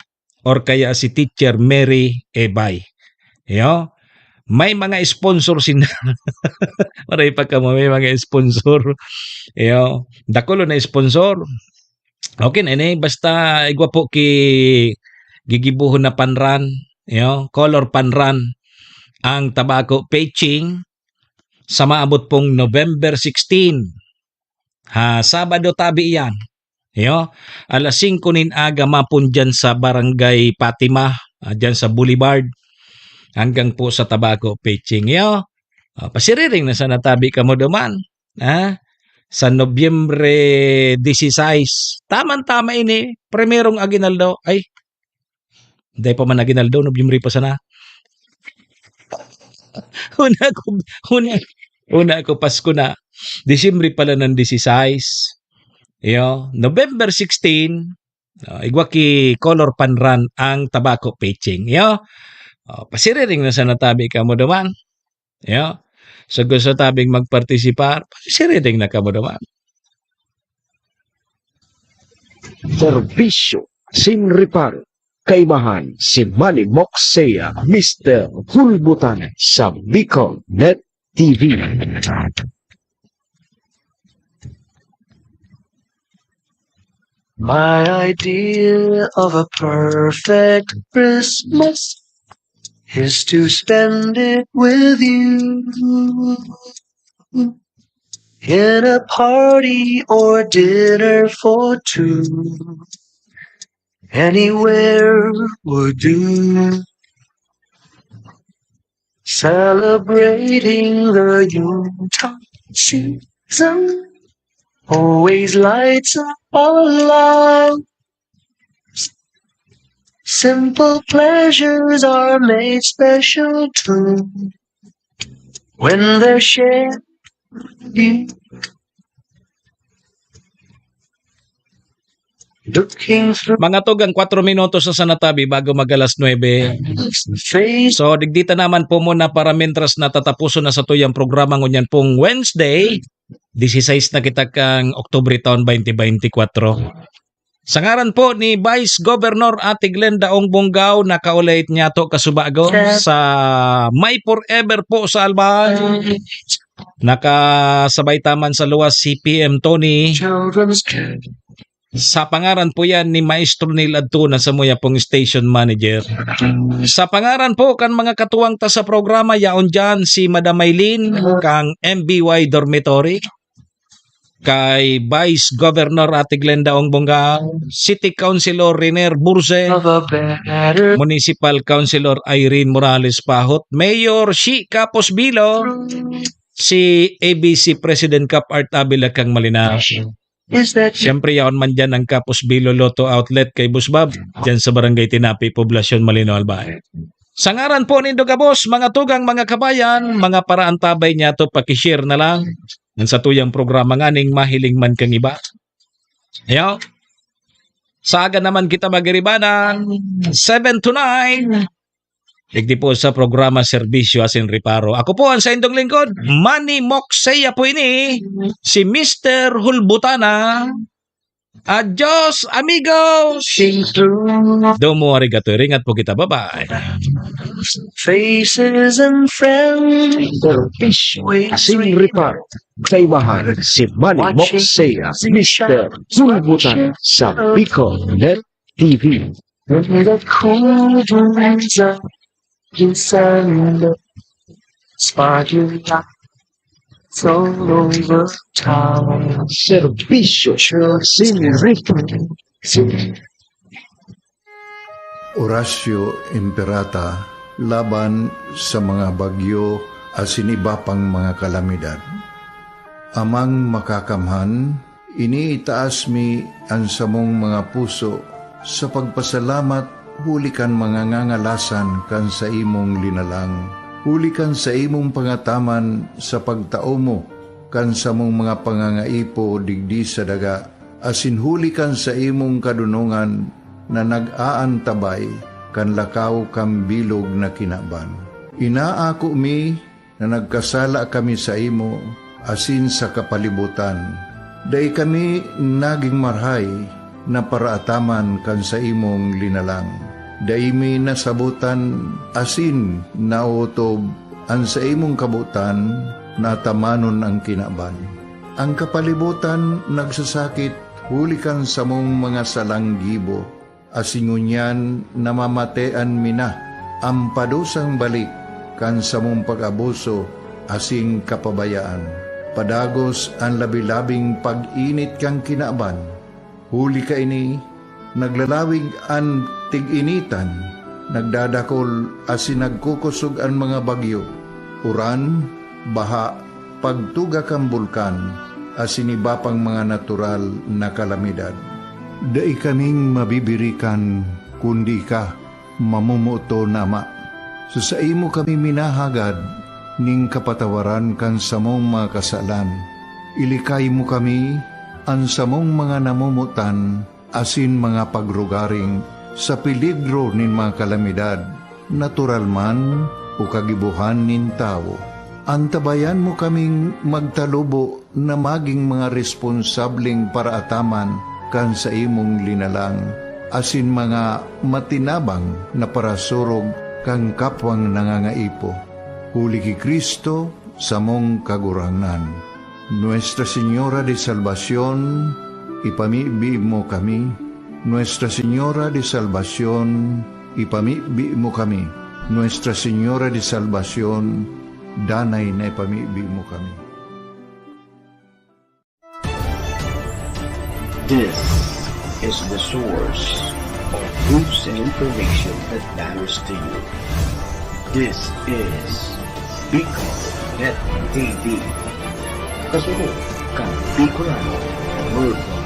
or kaya si Teacher Mary Ebay. May mga sponsor sila. Maray pa ka mo, may mga sponsor. Dakulo na sponsor. Okay na basta igwa po ki gigibuhon na panran. Color panran. ang tobacco patching sa maabot pong November 16. Sabado tabi yan. Alas 5 nin aga mapun dyan sa Barangay Fatima, dyan sa Boulevard, hanggang po sa tobacco patching. Pasiriring na sa natabi ka mo duman. Sa Nobyembre 16. Tama ini. Primerong aginaldo. Ay, hindi pa man aginaldo. Nobyembre pa sana. Una ko Pasko na. Disyembre pala ng 16. November 16. Igwa ki color panran ang tobacco patching. Pasiriring na sa natabi ka mo duman. So gusto tabing magpartisipar, pasiriring na ka mo duman. Serbisyo sin reparo. Kaibahan si Manny Moxea, Mr. Hulbutan sa Bicol Net TV. My idea of a perfect Christmas is to spend it with you in a party or dinner for two. Anywhere would do. Celebrating the Yuletide season always lights up our lives. Simple pleasures are made special too when they're shared with you. Mga tugang 4 minutos sa sanatabi bago mag-alas 9. So, digdita naman po muna para mentras natatapuso na sa tuyang programa ngunyan pong Wednesday, 16 na kita kang Oktubre taon 2024. Sa ngaran po ni Vice Governor Ate Glenda Ong Bonggao, nakaulit niya to kasubago sa May Forever po sa Albay. Nakasabay taman sa luwas si PM Tony. Sa pangaran po yan ni Maestro Neil Adtuna sa muya pong station manager. Sa pangaran po kan mga katuwang ta sa programa, yaon dyan si Madam Maylin kang MBY Dormitory, kay Vice Governor Ate Glenda Ong Bonggao, City Councilor Riner Burse, Municipal Councilor Irene Morales Pahot, Mayor Shi Capos Bilo, si ABC President Cap Art Abila kang Malinaw. Siyempre yaon man dyan ang Capos Bilo Lotto Outlet kay Busbab, dyan sa Barangay Tinapi, Poblasyon Malinaw, Albay. Sa ngaran po ni Dugabos, mga tugang, mga kabayan, mga paraan tabay niya to, pakishare na lang sa tuyang programa nganing mahiling man kang iba. Sa aga naman kita magiribanan 7 to 9. Digdi po sa programa Serbisyo Asin Reparo. Ako po ang sa indong lingkod, Manny Moxea po ini, si Mr. Hulbutana. Adios, amigos! Domo arigato. Ringat po kita. Bye-bye. Faces and friends. Serbisyo Asin Reparo. Kaibahan si Manny Moxea, Mr. Hulbutan sa Bicol Net TV. The cool winds of December, sparkling lights all over town. Serbisyo Asin Reparo. Horacio Imperata laban sa mga bagyo asin iba pang mga kalamidad. Amang makakamhan, iniitaas mi ang samong mga puso sa pagpasalamat. Huli kan mga ngangalasan kan sa imong linalang. Huli kan sa imong pangataman sa pagtao mo, kan sa mong mga pangangaipo digdi sa daga. Asin huli kan sa imong kadunungan na nag-aantabay kan lakaw kang bilog na kinaban. Inaako mi na nagkasala kami sa imo, asin sa kapalibutan. Day kami naging marhay na paraataman kan sa imong linalang. Daimi nasabutan asin nautob ang sa imong kabutan na tamanon ang kinaban. Ang kapalibutan nagsasakit hulikan sa mong mga salanggibo, asingunyan namamatean mina ang padusang balik kan sa mong pag-abuso asing kapabayaan. Padagos ang labi-labing pag-init kang kinaban. Huli ka ini, naglalawig ang tig-initan, nagdadakol asin nagkukusog ang mga bagyo. Uran, baha, pagtuga kang bulkan, asin iba pang mga natural na kalamidad. Dai kaming mabibirikan, kundi ka, mamumuto nama. So sa imo kami minahagad, ning kapatawaran kan samong mga kasalan. Ilikay mo kami, ang samong mga namumutan, asin mga pagrugaring, sa peligro nin mga kalamidad, natural man o kagibuhan nin tao. Antabayan mo kaming magtalubo na maging mga responsabling paraataman kan sa imong linalang, asin mga matinabang na parasurog kang kapwang nangangaipo. Huli ki Kristo sa mong kagurangan. Nuestra Señora de Salvación, ipamibi mo kami. Nuestra Señora de Salvación, ipamibi mo kami. Nuestra Señora de Salvación, danay na ipamibi mo kami. This is the source of news and information that matters to you. This is Bicol Net TV. Kasunod kang Bicolano Worldwide.